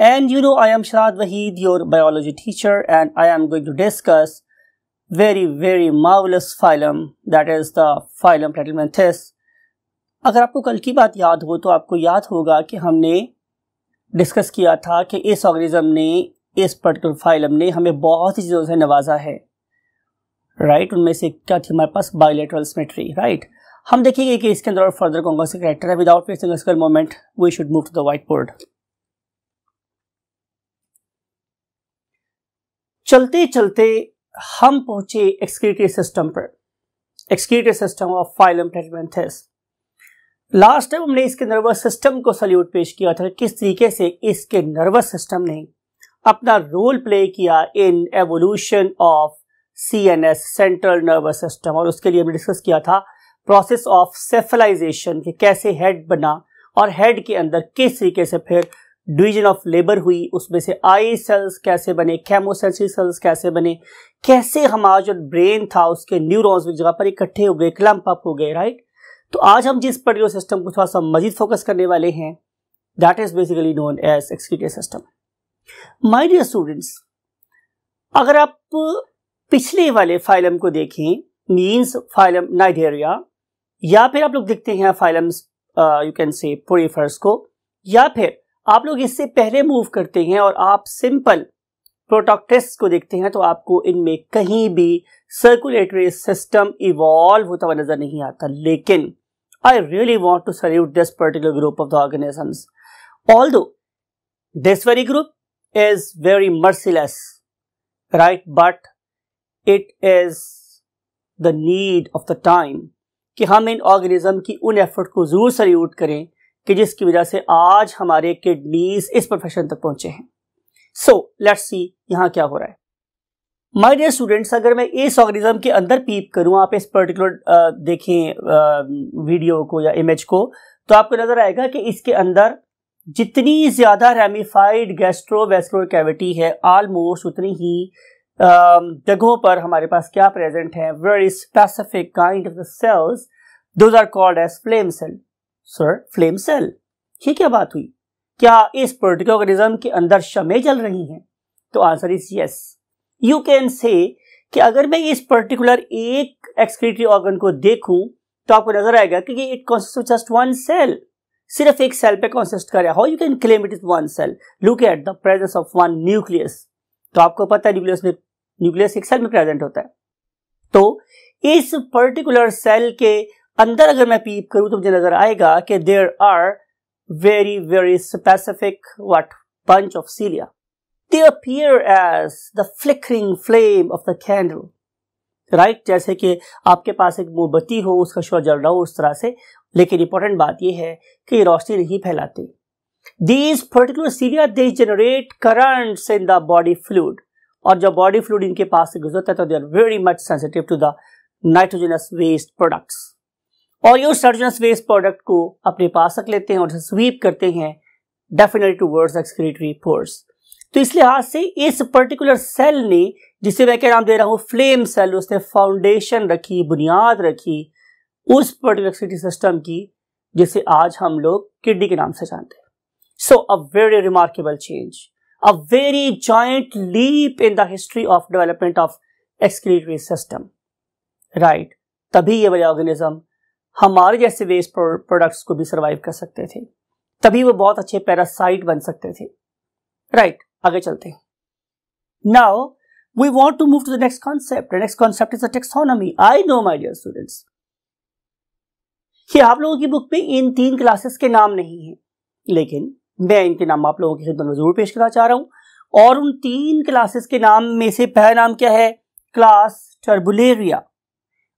[SPEAKER 1] And you know, I am Shahad Waheed, your biology teacher, and I am going to discuss very, very marvelous phylum, that is the phylum Platyhelminthes. अगर आपको कल की बात याद हो तो आपको याद होगा कि हमने डिस्कस किया था कि इस ऑर्गेनिज्म ने, इस पर्टिकुलर फाइलम ने हमें बहुत सी चीज़ों से नवाजा है, राइट। उनमें से क्या थी हमारे पास? Bilateral symmetry, right. हम देखेंगे कि इसके अंदर फर्दर कौन कौन से कैरेक्टर है। Without wasting a single moment we should move to the whiteboard. चलते चलते हम पहुंचे एक्सक्रीटरी सिस्टम पर, excretory system of phylum platyhelminthes. Last time हमने इसके नर्वस सिस्टम को सल्यूट पेश किया था, किस तरीके से इसके नर्वस सिस्टम ने अपना रोल प्ले किया इन evolution of CNS, central nervous system. और उसके लिए हमने डिस्कस किया था प्रोसेस ऑफ सेफलाइजेशन, कि कैसे हेड बना और हेड के अंदर किस तरीके से फिर डिवीजन ऑफ लेबर हुई, उसमें से आई सेल्स कैसे बने, केमोसेंसरी सेल्स कैसे बने, कैसे हमारा जो ब्रेन था उसके न्यूरॉन्स एक जगह पर इकट्ठे हो गए, क्लम्प अप हो गए, राइट। तो आज हम जिस पर्टिकुलर सिस्टम को थोड़ा सा मजीद फोकस करने वाले हैं, that is basically known as excretory system. My dear students, अगर आप पिछले वाले फाइलम को देखें, मीन्स फाइलम नाइडेरिया, या फिर आप लोग देखते हैं फाइलम्स यू कैन से पोरीफर्स को, या फिर आप लोग इससे पहले मूव करते हैं और आप सिंपल प्रोटॉक्टिस्ट को देखते हैं, तो आपको इनमें कहीं भी सर्कुलेटरी सिस्टम इवॉल्व होता हुआ नजर नहीं आता। लेकिन I really want to salute this particular group of the organisms, although this very group is very merciless, right, but it is the need of the time कि हम इन ऑर्गेनिज्म की उन एफर्ट को जरूर सल्यूट करें कि जिसकी वजह से आज हमारे किडनीज इस प्रोफेशन तक पहुंचे हैं। सो लेट्स सी यहाँ क्या हो रहा है। माय डियर स्टूडेंट्स, अगर मैं इस ऑर्गेनिज्म के अंदर पीप करूं, आप इस पर्टिकुलर देखें वीडियो को या इमेज को, तो आपको नजर आएगा कि इसके अंदर जितनी ज्यादा रेमिफाइड गैस्ट्रोवेस्कुलर कैविटी है, ऑलमोस्ट उतनी ही जगहों पर हमारे पास क्या प्रेजेंट है? Very specific kind of the cells, those are called as flame cell. Sir, flame cell, ये क्या बात हुई? क्या इस पर्टिकुलर ऑर्गेनिज्म के अंदर शमें जल रही हैं? तो answer is yes. You can से कि अगर मैं इस पर्टिकुलर एक एक्सक्रीटरी ऑर्गन को देखूं तो आपको नजर आएगा कि it consist of just one cell, सिर्फ एक सेल पे कंसिस्ट कर रहा है। How you can claim it is one cell? Look at the presence of one nucleus. तो आपको पता है न्यूक्लियस एक सेल में प्रेजेंट होता है। तो इस पर्टिकुलर सेल के अंदर अगर मैं पीप करूं तो मुझे नजर आएगा कि there are very very specific what bunch of cilia. They appear as the flickering flame of the candle, right. जैसे कि आपके पास एक मोमबत्ती हो, उसका शो जल रहा हो, उस तरह से। लेकिन इंपॉर्टेंट बात यह है कि रोशनी नहीं फैलाते। These particular cilia, they generate currents in the body fluid, और जब बॉडी फ्लूइड इनके पास से गुजरता है तो they are very much sensitive to the nitrogenous waste products, और ये उस नाइट्रोजनस वेस्ट प्रोडक्ट को अपने पास रख लेते हैं और स्वीप करते हैं डेफिनेटली टुवर्ड्स एक्सक्रीटरी पोर्स। तो इस लिहाज से इस पर्टिकुलर सेल ने, जिसे मैं क्या नाम दे रहा हूं, फ्लेम सेल, उसने फाउंडेशन रखी, बुनियाद रखी उस पर्टिकुलर एक्सक्रीटरी सिस्टम की, जिसे आज हम लोग किडनी के नाम से जानते हैं। So a very remarkable change, a very giant leap in the history of development of excretory system, right। तभी ये वाले ऑर्गेनिज्म हमारे जैसे वेस्ट प्रोडक्ट्स को भी सर्वाइव कर सकते थे, तभी वो बहुत अच्छे पैरासाइट बन सकते थे, राइट। आगे चलते हैं। Now we want to move to the next concept. The next concept is the taxonomy. I know my dear students कि आप लोगों की बुक में इन 3 क्लासेस के नाम नहीं है, लेकिन मैं इनके नाम आप लोगों की खिदमत में जरूर पेश करना चाह रहा हूं। और उन 3 क्लासेस के नाम में से पहला नाम क्या है? Class turbellaria,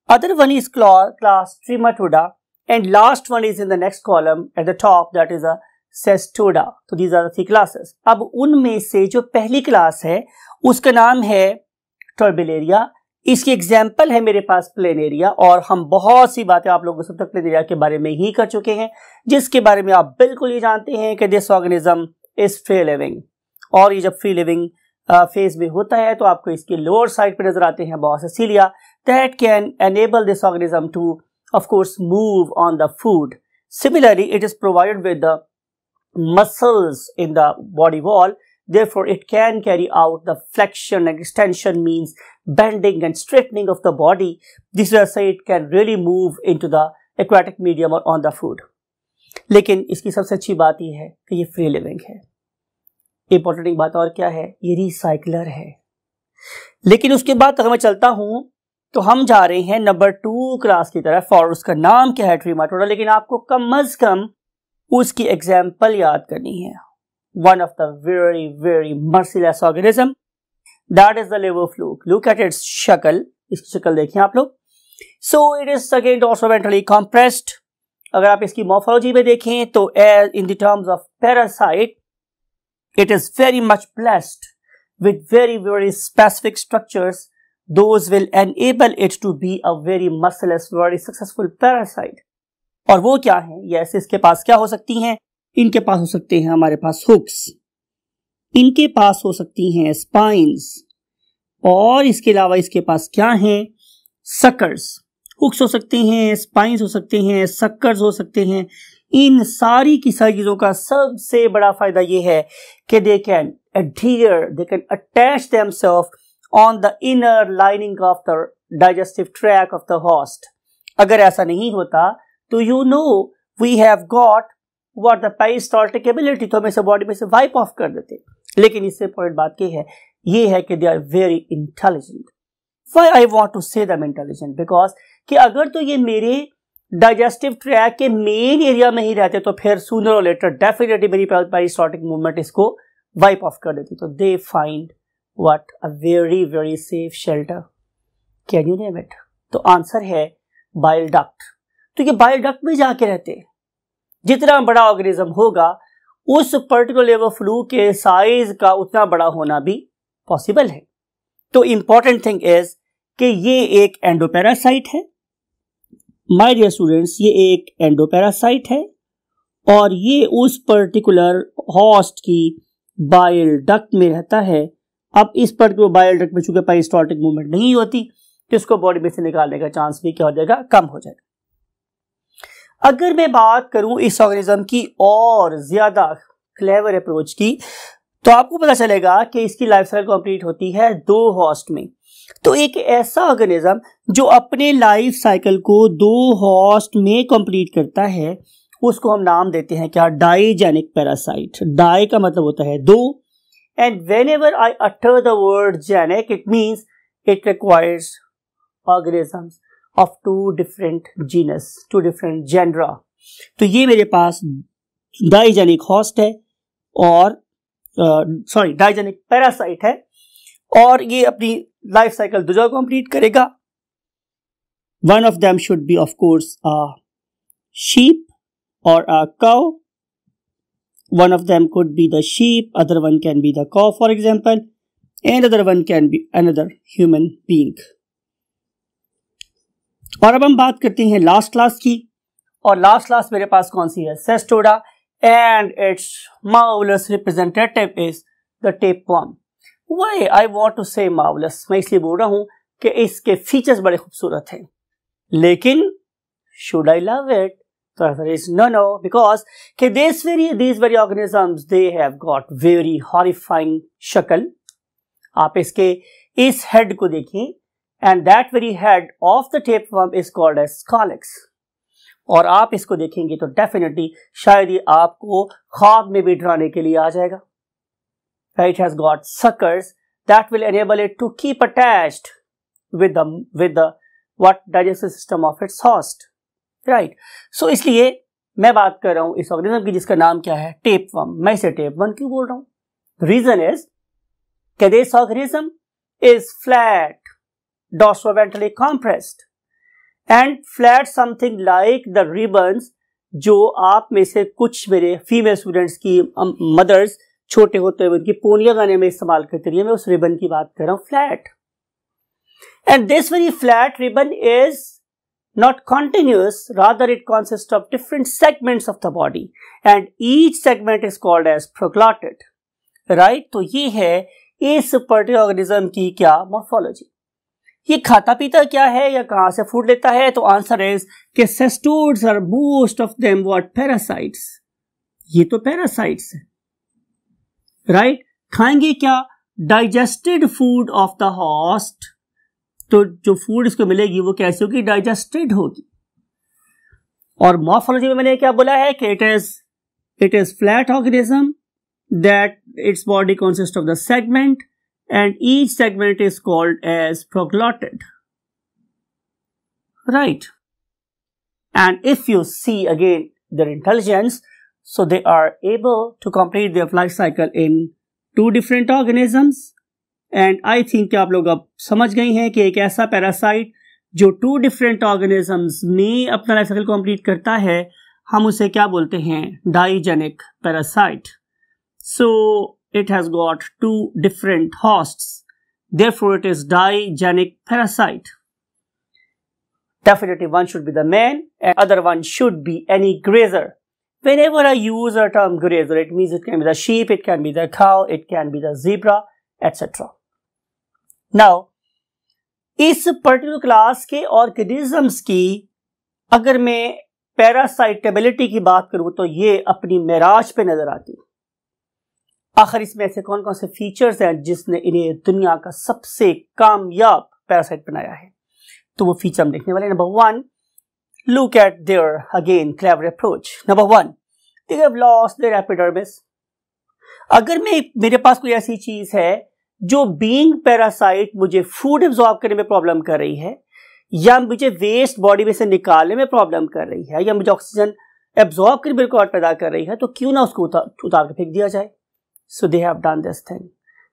[SPEAKER 1] other one is class trematoda, and last one is in the next column at the top, that is a cestoda. तो दीज आर द 3 क्लासेस। अब उनमें से जो पहली क्लास है उसका नाम है टर्बुलेरिया। इसकी एग्जाम्पल है मेरे पास प्लेनेरिया, और हम बहुत सी बातें आप लोगों से तक प्लेनेरिया के बारे में ही कर चुके हैं, जिसके बारे में आप बिल्कुल ये जानते हैं कि this organism is free living. और ये जब फ्री लिविंग फेज में होता है तो आपको इसके लोअर साइड पे नजर आते हैं बहुत से cilia that can enable this organism to of course move on the food. Similarly it is provided with the muscles in the body wall, therefore it can carry out the flexion and extension, means bending and straightening of the body. This is why it can really move into the aquatic medium और on the food. लेकिन इसकी सबसे अच्छी बात यह है कि ये फ्री लिविंग है। इंपॉर्टेंट बात और क्या है, ये रिसाइकलर है। लेकिन उसके बाद अगर मैं चलता हूं तो हम जा रहे हैं नंबर 2 क्लास की तरफ, और उसका नाम क्या है, ट्रीमाटोडा। लेकिन आपको कम अज कम उसकी एग्जाम्पल याद करनी है। One of the very very merciless organism, that is the liver fluke. Look at its शक्ल, इसकी शक्ल देखिए आप लोग। So it is again dorsoventrally compressed. अगर आप इसकी मॉर्फोलॉजी में देखें तो in the terms of parasite, it is very much blessed with very very specific structures. Those will enable it to be a very merciless, very successful parasite. और वो क्या है, यस इसके पास क्या हो सकती हैं, इनके पास हो सकते हैं हमारे पास हुक्स, इनके पास हो सकती हैं स्पाइन्स, और इसके अलावा इसके पास क्या है, सक्कर्स। हुक्स हो सकते हैं, स्पाइन्स हो सकते हैं, सक्कर्स हो सकते हैं। इन सारी की सारी चीजों का सबसे बड़ा फायदा यह है कि they can adhere, they can attach themselves on the inner lining of the digestive tract of the host. अगर ऐसा नहीं होता तो you know we have got what the peristaltic ability, तो हमें से बॉडी में से वाइप ऑफ कर देते। लेकिन इससे इंपॉर्टेंट बात ये है कि they are very intelligent. Why I want to say them intelligent? Because कि अगर तो ये मेरे डाइजेस्टिव ट्रैक के मेन एरिया में ही रहते तो फिर सूनर और लेटर डेफिनेटली मेरी पेरिस्टाल्टिक मूवमेंट इसको वाइप ऑफ कर देती। तो they find what a very very safe shelter. Can you name it? तो आंसर है बाइल डक्ट। तो ये बाइल डक्ट में जाके रहते हैं। जितना बड़ा ऑर्गेनिज्म होगा उस पर्टिकुलर लेवर फ्लू के साइज का उतना बड़ा होना भी पॉसिबल है। तो इंपॉर्टेंट थिंग इज कि ये एक एंडोपैरासाइट है। माय डियर स्टूडेंट्स, ये एक एंडोपैरासाइट है और ये उस पर्टिकुलर हॉस्ट की बाइल डक्ट में रहता है। अब इस पर्टिकुलर बाइल डक्ट में चूंकि पेरिस्टाल्टिक मूवमेंट नहीं होती तो इसको बॉडी में से निकालने का चांस भी क्या हो जाएगा, कम हो जाएगा। अगर मैं बात करूं इस ऑर्गेनिज्म की और ज्यादा क्लेवर अप्रोच की, तो आपको पता चलेगा कि इसकी लाइफ साइकिल कंप्लीट होती है 2 हॉस्ट में। तो एक ऐसा ऑर्गेनिज्म जो अपने लाइफ साइकिल को 2 हॉस्ट में कंप्लीट करता है उसको हम नाम देते हैं क्या, डाइजेनिक पैरासाइट। डाई का मतलब होता है 2, and whenever I utter the word genic it means it requires organisms of 2 different genus, 2 different genera. तो ये मेरे पास डाइजेनिक हॉस्ट है और डाइजेनिक पैरासाइट है और ये अपनी लाइफ साइकिल 2 जगह कंप्लीट करेगा। One of them should be of course a sheep or a cow. One of them could be the sheep, other one can be the cow for example, and other one can be another human being. और अब हम बात करते हैं last class की, और last class मेरे पास कौन सी है, Cestoda, and its marvelous representative is the tapeworm. Why I want to say marvelous? मैं इसलिए बोल रहा हूं कि इसके फीचर्स बड़े खूबसूरत हैं, लेकिन should I love it? The answer is no, because these very organisms, they have got very horrifying शक्ल। आप इसके इस हेड को देखें, and that very head of the tapeworm is called as calyx। और आप इसको देखेंगे तो डेफिनेटली शायद ये आपको ख्वाब में भी डराने के लिए आ जाएगा। It has got suckers that will enable it to keep attached with the what digestive system of its host, right? So इसलिए मैं बात कर रहा हूं इस ऑर्गेनिज्म की जिसका नाम क्या है, टेपवर्म। मैं इसे टेपवर्म क्यों बोल रहा हूं? रीजन इज कि this organism is flat, dorsoventrally compressed and flat something like the ribbons जो आप में से कुछ मेरे फीमेल स्टूडेंट्स की मदर्स छोटे होते हुए उनकी पोनिया गाने में इस्तेमाल करते रहिए। मैं उस रिबन की बात कर रहा हूं, flat. And this very flat ribbon is not continuous, rather it consist of different segments of the body and each segment is called as proglottid, right? तो ये है इस पर्टिकुलर ऑर्गेनिज्म की क्या मॉर्फोलॉजी। ये खाता पीता क्या है या कहां से फूड लेता है? तो आंसर इज कि cestodes are most of them what, parasites. ये तो पैरासाइट्स है, राइट? खाएंगे क्या, digested food of the host. तो जो फूड इसको मिलेगी वो कैसे होगी, डाइजेस्टेड होगी। और मॉर्फोलॉजी में मैंने क्या बोला है कि it is flat organism that its body consist of the segment and each segment is called as proglottid, right. And if you see again their intelligence, so they are able to complete their life cycle in 2 different organisms. And I think आप लोग अब समझ गए हैं कि एक ऐसा parasite जो 2 different organisms में अपना लाइफ साइकिल कंप्लीट करता है, हम उसे क्या बोलते हैं? Digenic parasite. So it has got 2 different hosts, therefore it is digenic parasite. Definitely one should be the male and other one should be any grazer. Whenever I use the term grazer, it means it can be the sheep, it can be the cow, it can be the zebra, etc. Now, इस particular class के organisms की अगर मैं पैरासाइटेबिलिटी की बात करूं तो ये अपनी मेराज पे नजर आती है. आखिर इसमें ऐसे कौन कौन से फीचर्स हैं जिसने इन्हें दुनिया का सबसे कामयाब पैरासाइट बनाया है, तो वो फीचर हम देखने वाले. Number 1, look at their again clever approach. Number 1, they have lost their epidermis. अगर मेरे पास कोई ऐसी चीज है जो बीइंग पैरासाइट मुझे फूड एब्जॉर्ब करने में प्रॉब्लम कर रही है, या मुझे वेस्ट बॉडी में से निकालने में प्रॉब्लम कर रही है, या मुझे ऑक्सीजन एब्जॉर्ब करने में रिकॉर्ड पैदा कर रही है, तो क्यों ना उसको उतार के फेंक दिया जाए. So they have done this thing.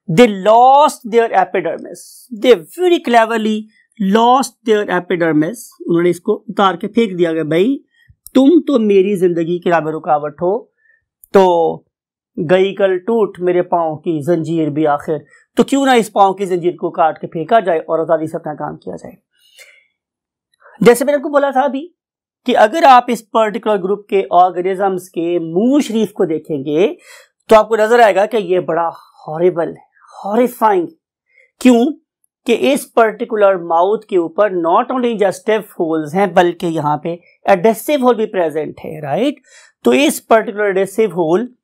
[SPEAKER 1] They lost their epidermis. They very cleverly lost their epidermis. उन्होंने इसको उतार के फेंक दिया गया. भाई तुम तो मेरी जिंदगी की राह में रुकावट हो, तो गई कल टूट मेरे पांव की जंजीर भी आखिर, तो क्यों ना इस पांव की जंजीर को काट के फेंका जाए और आजादी से अपना काम किया जाए. जैसे मैंने आपको बोला था अभी कि अगर आप इस पर्टिकुलर ग्रुप के ऑर्गेनिजम्स के मुंह शरीफ को देखेंगे तो आपको नजर आएगा कि ये बड़ा हॉरिबल है, हॉरिफाइंग. क्यों कि इस पर्टिकुलर माउथ के ऊपर नॉट ओनली डाइजेस्टिव होल्स हैं बल्कि यहाँ पे एडेसिव होल भी प्रेजेंट है, राइट. तो इस पर्टिकुलर एडेसिव होल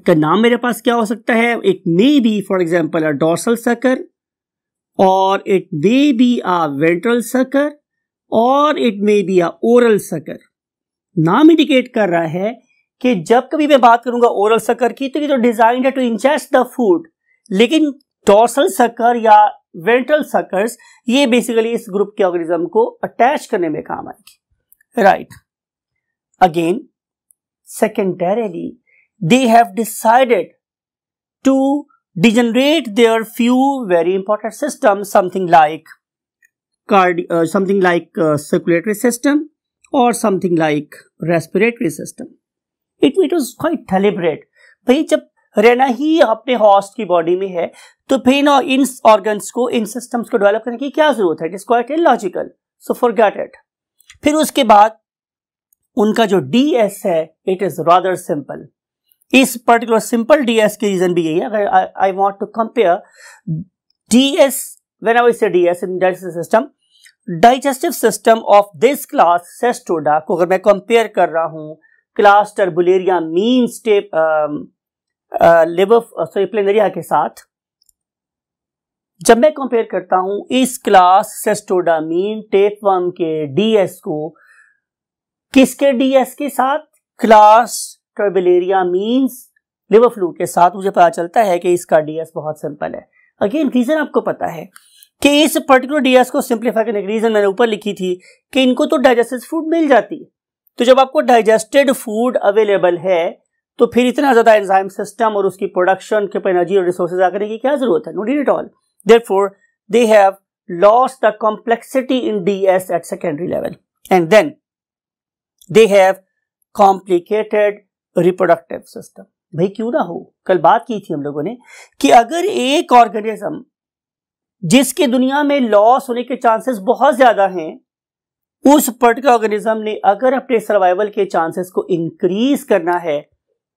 [SPEAKER 1] का नाम मेरे पास क्या हो सकता है? It may be for example a dorsal sucker, और it may be a ventral sucker, और it may be a oral sucker. नाम इंडिकेट कर रहा है कि जब कभी मैं बात करूंगा ओरल सकर की तो ये तो डिजाइन्ड है टू इंजेस्ट द फूड, लेकिन डॉर्सल सकर या वेंट्रल सकर्स ये बेसिकली इस ग्रुप के ऑर्गेनिज्म को अटैच करने में काम आएगी, right. Again secondarily they have decided to degenerate their few very important system, something like circulatory system और something like respiratory system. It was quite deliberate. भाई जब रहना ही अपने हॉस्ट की बॉडी में है तो फिर ना इन ऑर्गन्स को, इन सिस्टम्स को डेवलप करने की क्या जरूरत है? It is quite illogical, so forget it. फिर उसके बाद उनका जो डीएस है इट इज रादर सिंपल. इस पर्टिकुलर सिंपल डीएस की रीजन भी यही है. अगर I want to compare DS, whenever I say DS in digestive system of this class cestoda को अगर मैं कंपेयर कर रहा हूं class turbellaria mean step planaria के साथ, जब मैं कंपेयर करता हूं इस क्लास सेस्टोडामीन टेपवर्म के डीएस को किसके डीएस के साथ? क्लास टर्बुलेरिया मीन्स लिवर फ्लू के साथ, मुझे पता चलता है कि इसका डीएस बहुत सिंपल है. अगेन रीजन आपको पता है कि इस पर्टिकुलर डीएस को सिंप्लीफाई करने की रीजन मैंने ऊपर लिखी थी कि इनको तो डाइजेस्टेड फूड मिल जाती है. तो जब आपको डाइजेस्टेड फूड अवेलेबल है तो फिर इतना ज्यादा एंजाइम सिस्टम और उसकी प्रोडक्शन के ऊपर एनर्जी और रिसोर्सेज आकर की क्या जरूरत है? No need at all. Therefore they have lost the complexity in DS at secondary level and then they have complicated reproductive system. भाई क्यों ना हो, कल बात की थी हम लोगों ने कि अगर एक ऑर्गेनिज्म जिसके दुनिया में लॉस होने के चांसेस बहुत ज्यादा हैं, उस पर्टिकुलर ऑर्गेनिज्म ने अगर अपने सर्वाइवल के चांसेस को इंक्रीज करना है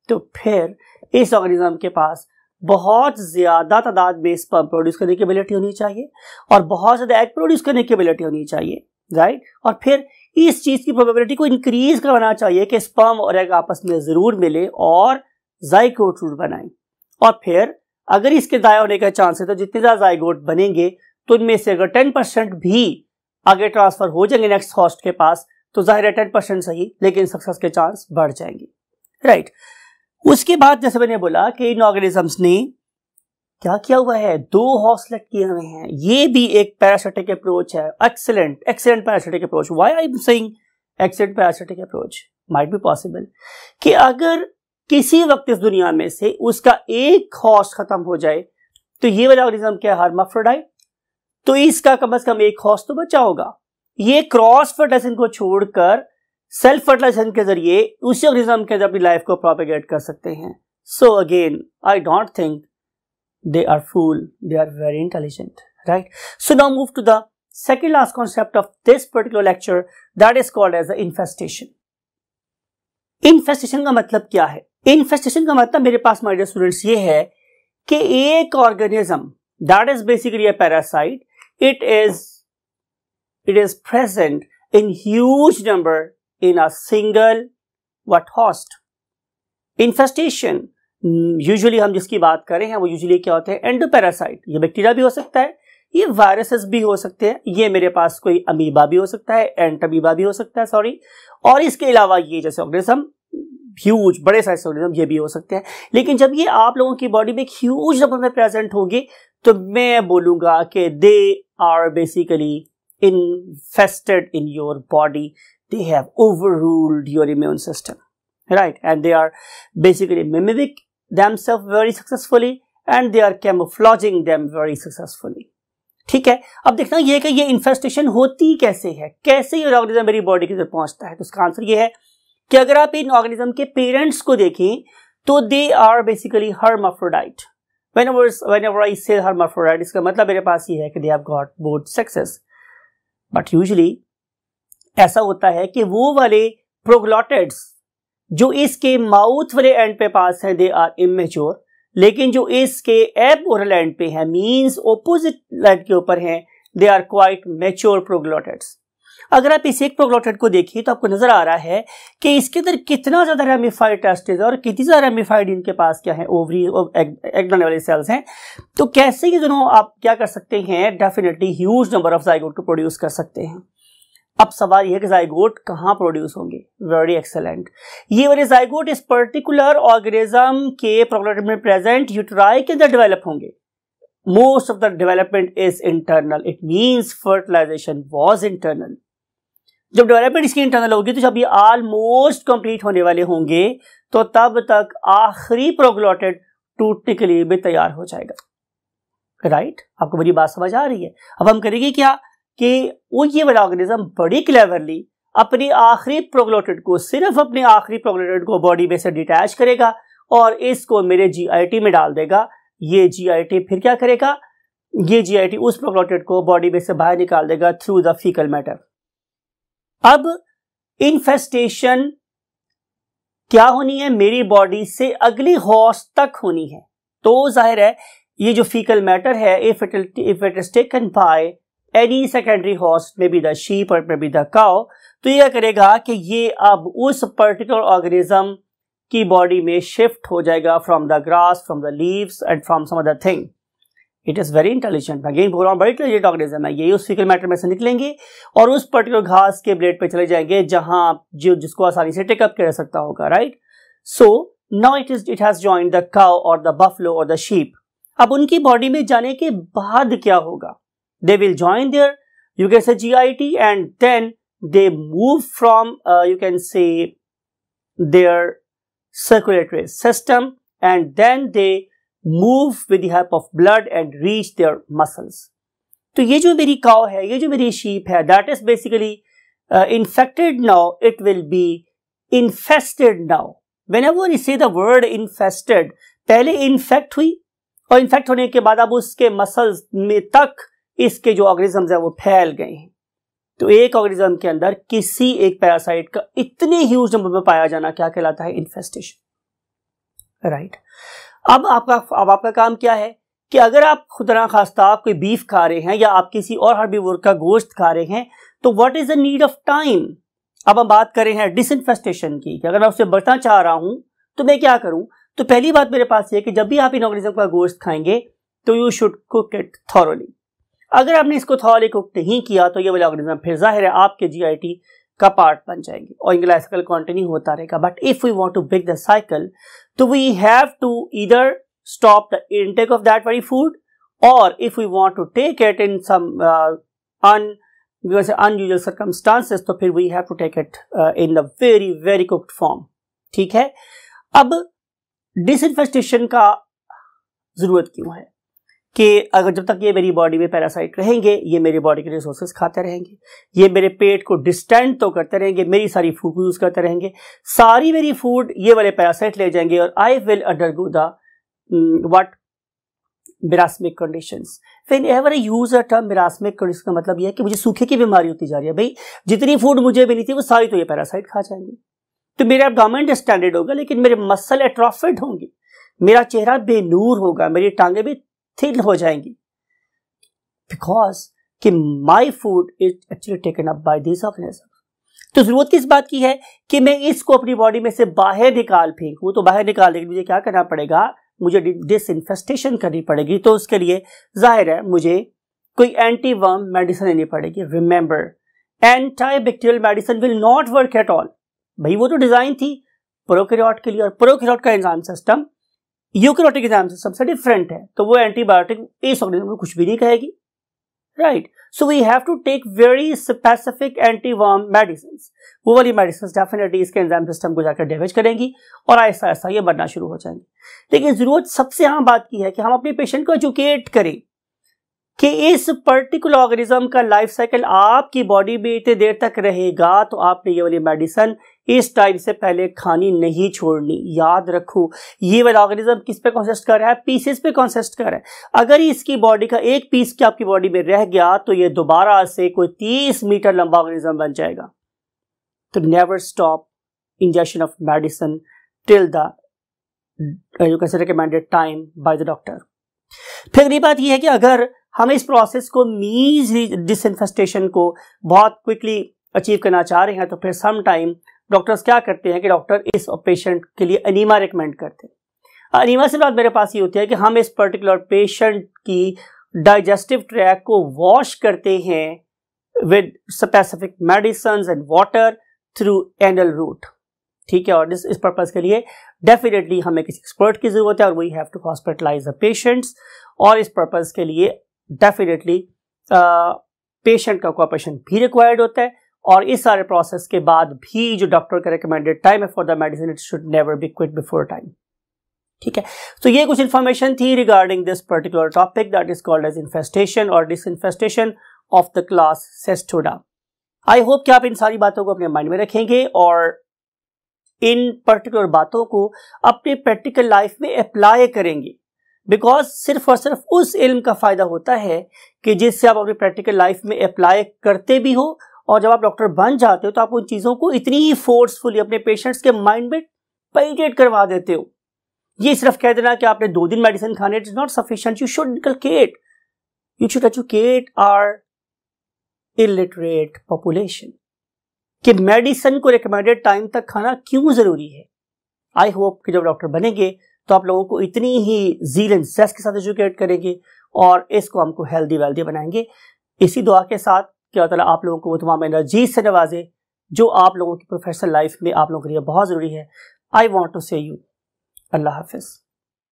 [SPEAKER 1] तो फिर इस ऑर्गेनिज्म के पास बहुत ज्यादा तादाद में स्पर्म प्रोड्यूस करने की एबिलिटी होनी चाहिए और बहुत ज्यादा एग प्रोड्यूस करने की एबिलिटी होनी चाहिए, राइट. और फिर इस चीज की प्रोबेबिलिटी को इंक्रीज करवाना चाहिए कि स्पर्म और एग आपस में जरूर मिले और जाइगोट रूट बनाएं. और फिर अगर इसके दाया होने का चांस है तो जितने ज्यादा जाइगोट बनेंगे तो इनमें से अगर 10% भी आगे ट्रांसफर हो जाएंगे नेक्स्ट होस्ट के पास तो जाहिर है 10% सही, लेकिन सक्सेस के चांस बढ़ जाएंगे, राइट। उसके बाद जैसे मैंने बोला कि इन ऑर्गेनिजम्स ने क्या किया हुआ है, 2 हॉस्लेट किए हुए हैं। ये भी एक पैरासिटिक अप्रोच है, excellent parasitic approach. Why I am saying excellent parasitic approach? Might be possible कि अगर किसी वक्त इस दुनिया में से उसका एक हॉस्ट खत्म हो जाए तो ये वाला ऑर्गेनिज्म क्या, हर्माफ्रोडाइट, तो इसका कम से कम एक हॉस्ट तो बचा होगा। ये क्रॉस फर्टिलाइजेशन को छोड़कर सेल्फ फर्टिलाइजेशन के जरिए उसी ऑर्गेनिज्म के अंदर अपनी लाइफ को प्रोपेगेट कर सकते हैं। So again I don't think they are fool, they are very intelligent, right? So now move to the second last concept of this particular lecture, that is called as the infestation. Infestation का मतलब क्या है? Infestation का मतलब मेरे पास my dear students ये है कि एक organism that is basically a parasite, it is present in huge number in a single host. Infestation usually हम जिसकी बात करें हैं वो यूजुअली क्या होते हैं, एंडोपैरासाइट। ये बैक्टीरिया भी हो सकता है, ये वायरसेस भी हो सकते हैं, ये मेरे पास कोई अमीबा भी हो सकता है, एंटमीबा भी हो सकता है, सॉरी, और इसके अलावा ये जैसे ऑर्गेनिज्म ह्यूज बड़े साइज ऑर्गेनिज्म ये भी हो सकते हैं। लेकिन जब ये आप लोगों की बॉडी में एक ह्यूज नंबर में प्रेजेंट होगी तो मैं बोलूंगा कि they are basically infested in your body, they have overruled your immune system, right, and they are basically mimicking themselves very successfully and they are camouflaging them very successfully. ठीक है, अब देखना ये कि ये इन्फेस्टेशन होती कैसे है, कैसे ये ऑर्गेनिज्म मेरी बॉडी के अंदर पहुंचता है। तो इसका आंसर ये है कि अगर आप इन ऑर्गेनिज्म के पेरेंट्स को देखें तो they are basically hermaphrodite. whenever I say hermaphrodite, इसका मतलब मेरे पास ये है कि they have got both sexes, but usually ऐसा होता है कि वो वाले प्रोग्लॉटिड्स जो इसके माउथ वाले एंड पे पास है दे आर इमेच्योर, लेकिन जो इसके एबओरल एंड पे है मींस ऑपोजिट एंड के ऊपर हैं they are quite mature proglottids. अगर आप इस एक प्रोग्लॉटिड को देखिए तो आपको नजर आ रहा है कि इसके अंदर कितना ज्यादा रेमिफाइड टेस्टिस और कितनी ज्यादा रेमिफाइड इनके पास क्या है, ओवरी एग बनाने वाले सेल्स हैं। तो कैसे ये दोनों आप क्या कर सकते हैं, definitely huge number of zygote को प्रोड्यूस कर सकते हैं। अब सवाल यह है कि जाइगोट कहां प्रोड्यूस होंगे। वेरी एक्सेलेंट, ये वाले जाइगोट इस पर्टिकुलर ऑर्गेनिज्म के प्रोग्लॉटिड में प्रेजेंट यूटेराई के अंदर डेवलप होंगे। Most of the development is internal, it means fertilisation was internal. जब डेवलपमेंट इसकी इंटरनल होगी तो जब ये ऑलमोस्ट कंप्लीट होने वाले होंगे तो तब तक आखिरी प्रोग्लॉटिड टूटने के लिए भी तैयार हो जाएगा। राइट, आपको मेरी बात समझ आ रही है? अब हम करेंगे क्या कि वो ये वाला ऑर्गेनिज्म बड़ी क्लेवरली अपनी आखिरी प्रोग्लॉटिड को, सिर्फ अपने आखिरी प्रोग्लॉटिड को बॉडी में से डिटैच करेगा और इसको मेरे जीआईटी में डाल देगा। ये जीआईटी फिर क्या करेगा, ये जीआईटी उस प्रोग्लॉटिड को बॉडी में से बाहर निकाल देगा थ्रू द फीकल मैटर। अब इन्फेस्टेशन क्या होनी है, मेरी बॉडी से अगली हॉस्ट तक होनी है। तो जाहिर है ये जो फीकल मैटर है, if it is taken by any secondary host, may be the sheep और मे बी द काउ, तो यह करेगा कि ये अब उस पर्टिकुलर ऑर्गेनिज्म की बॉडी में शिफ्ट हो जाएगा from the grass, from the leaves and from some other thing. It is very intelligent, again बोल रहा हूं, बड़ी इंटेलिजेंट ऑर्गेनिज्म है। ये उस फीकल मैटर में से निकलेंगे और उस पर्टिकुलर घास के ब्लेड पे चले जाएंगे जहां जिसको आसानी से टेकअप कर सकता होगा। Right, so now it has joined the cow और द बफलो और द शीप। अब उनकी बॉडी में जाने के बाद क्या होगा, they will join their, you can say, GIT, and then they move from you can say their circulatory system, and then they move with the help of blood and reach their muscles. तो ये जो मेरी cow है, ये जो मेरी sheep है, that is basically infected now, it will be infested now. Whenever you say the word infested, पहले infect हुई और infect होने के बाद अब उसके मसल्स में तक इसके जो ऑर्गेनिजम्स है वो फैल गए हैं। तो एक ऑर्गेनिज्म के अंदर किसी एक पैरासाइट का इतने ह्यूज नंबर में पाया जाना क्या कहलाता है, इन्फेस्टेशन। राइट, अब आपका काम क्या है कि अगर आप खुदा खास्ता आप कोई बीफ खा रहे हैं या आप किसी और हर्बीवोर का गोश्त खा रहे हैं तो what is the need of time. अब हम बात कर रहे हैं डिसइंफेस्टेशन की कि अगर मैं उससे बचना चाह रहा हूं तो मैं क्या करूं। तो पहली बात मेरे पास ये है कि जब भी आप इन ऑर्गेनिज्म का गोश्त खाएंगे तो you should cook it thoroughly. अगर आपने इसको थॉरोली कुक नहीं किया तो ये वाला ऑर्गेनिज्म फिर जाहिर है आपके जीआईटी का पार्ट बन जाएंगे और इनका लाइफ साइकिल कंटिन्यू होता रहेगा। But if we want to break the cycle तो we have to either stop the intake of that very food, और if we want to take it in some unusual circumstances तो फिर we have to take it in the very very cooked form. ठीक है, अब डिसइंफेस्टेशन का जरूरत क्यों है कि अगर जब तक ये मेरी बॉडी में पैरासाइट रहेंगे, ये मेरी बॉडी के रिसोर्सेज खाते रहेंगे, ये मेरे पेट को डिस्टेंड तो करते रहेंगे, मेरी सारी फूड यूज करते रहेंगे, सारी मेरी फूड ये वाले पैरासाइट ले जाएंगे और I will undergo the what marasmic conditions. Whenever I use a term marasmic condition का मतलब यह है कि मुझे सूखे की बीमारी होती जा रही है। भाई जितनी फूड मुझे मिली थी वो सारी तो ये पैरासाइट खा जाएंगे, तो मेरा एब्डोमेन डिस्टेंडेड होगा लेकिन मेरे मसल एट्रोफिड होंगे, मेरा चेहरा बेनूर होगा, मेरी टांगे भी थिन हो जाएंगी, बिकॉज कि my food is actually taken up by this organism. तो जरूरत किस बात की है कि मैं इसको अपनी बॉडी में से बाहर निकाल फेंकूं। तो बाहर निकालने के लिए मुझे क्या करना पड़ेगा, मुझे डिसइंफेस्टेशन करनी पड़ेगी। तो उसके लिए जाहिर है मुझे कोई एंटी वर्म मेडिसिन लेनी पड़ेगी। Remember, anti bacterial medicine will not work at all. भाई वो तो डिजाइन थी प्रोकैरियोट के लिए, और प्रोकैरियोट का enzyme system eukaryotic enzyme system से डिफरेंट है, तो वो एंटीबायोटिक इस ऑर्गेनिज्म को कुछ भी नहीं कहेगी, right. So we have to take very specific anti worm medicine. वो वाली मेडिसिन डेफिनेटली इसके एंजाइम सिस्टम को जाकर डैमेज करेंगी और ऐसा ऐसा ये बनना शुरू हो जाएंगे। लेकिन जरूरत सबसे आम बात की है कि हम अपने पेशेंट को एजुकेट करें कि इस पर्टिकुलर ऑर्गेनिज्म का लाइफ साइकिल आपकी बॉडी में इतने देर तक रहेगा, तो आपने ये वाली मेडिसिन इस टाइम से पहले खानी नहीं छोड़नी। याद रखो ये वाला ऑर्गेनिज्म किस पे कंसिस्ट कर रहा है, पीसेस पे कंसिस्ट कर रहा है। अगर इसकी बॉडी का एक पीस की आपकी बॉडी में रह गया तो ये दोबारा से कोई 30 मीटर लंबा ऑर्गेनिज्म बन जाएगा। तो never stop injection of medicine till the recommended time by the doctor. फिर अगली बात यह है कि अगर हम इस प्रोसेस को मीज डिसइंफेस्टेशन को बहुत क्विकली अचीव करना चाह रहे हैं तो फिर सम टाइम डॉक्टर्स क्या करते हैं कि डॉक्टर इस पेशेंट के लिए अनीमा रिकमेंड करते हैं। अनीमा से बात मेरे पास ये होती है कि हम इस पर्टिकुलर पेशेंट की डाइजेस्टिव ट्रैक को वॉश करते हैं with specific medicine and water through anal route. ठीक है, और इस पर्पज के लिए डेफिनेटली हमें किसी एक्सपर्ट की जरूरत है और we have to hospitalise the patients, और इस पर्पज के लिए डेफिनेटली पेशेंट का कोऑपरेशन भी रिक्वायर्ड होता है। और इस सारे प्रोसेस के बाद भी जो डॉक्टर का रिकमेंडेड टाइम है for the medicine, it should never be quit before time. ठीक है, तो ये कुछ इंफॉर्मेशन थी regarding this particular topic that is called as infestation और disinfestation of the class cestoda. I hope कि आप इन सारी बातों को अपने माइंड में रखेंगे और इन पर्टिकुलर बातों को अपने प्रैक्टिकल लाइफ में अप्लाई करेंगे, बिकॉज सिर्फ और सिर्फ उस इल्म का फायदा होता है कि जिससे आप अपनी प्रैक्टिकल लाइफ में अप्लाई करते भी हो, और जब आप डॉक्टर बन जाते हो तो आप उन चीजों को इतनी ही फोर्सफुली अपने पेशेंट्स के माइंड में पेनिट्रेट करवा देते हो। ये सिर्फ कह देना कि आपने 2 दिन मेडिसिन खाने it is not sufficient. You should inculcate, you should educate our illiterate population कि मेडिसिन को रिकमेंडेड टाइम तक खाना क्यों जरूरी है। आई होप कि जब डॉक्टर बनेंगे तो आप लोगों को इतनी ही ज़ील एंड ज़ेस्ट के साथ एजुकेट करेंगे और इसको हमको हेल्दी वेल्दी बनाएंगे। इसी दुआ के साथ कि अल्लाह ताला आप लोगों को वो तमाम एनर्जी से नवाजे जो आप लोगों की प्रोफेशनल लाइफ में आप लोगों के लिए बहुत ज़रूरी है। आई वॉन्ट टू से यू अल्लाह हाफिज़।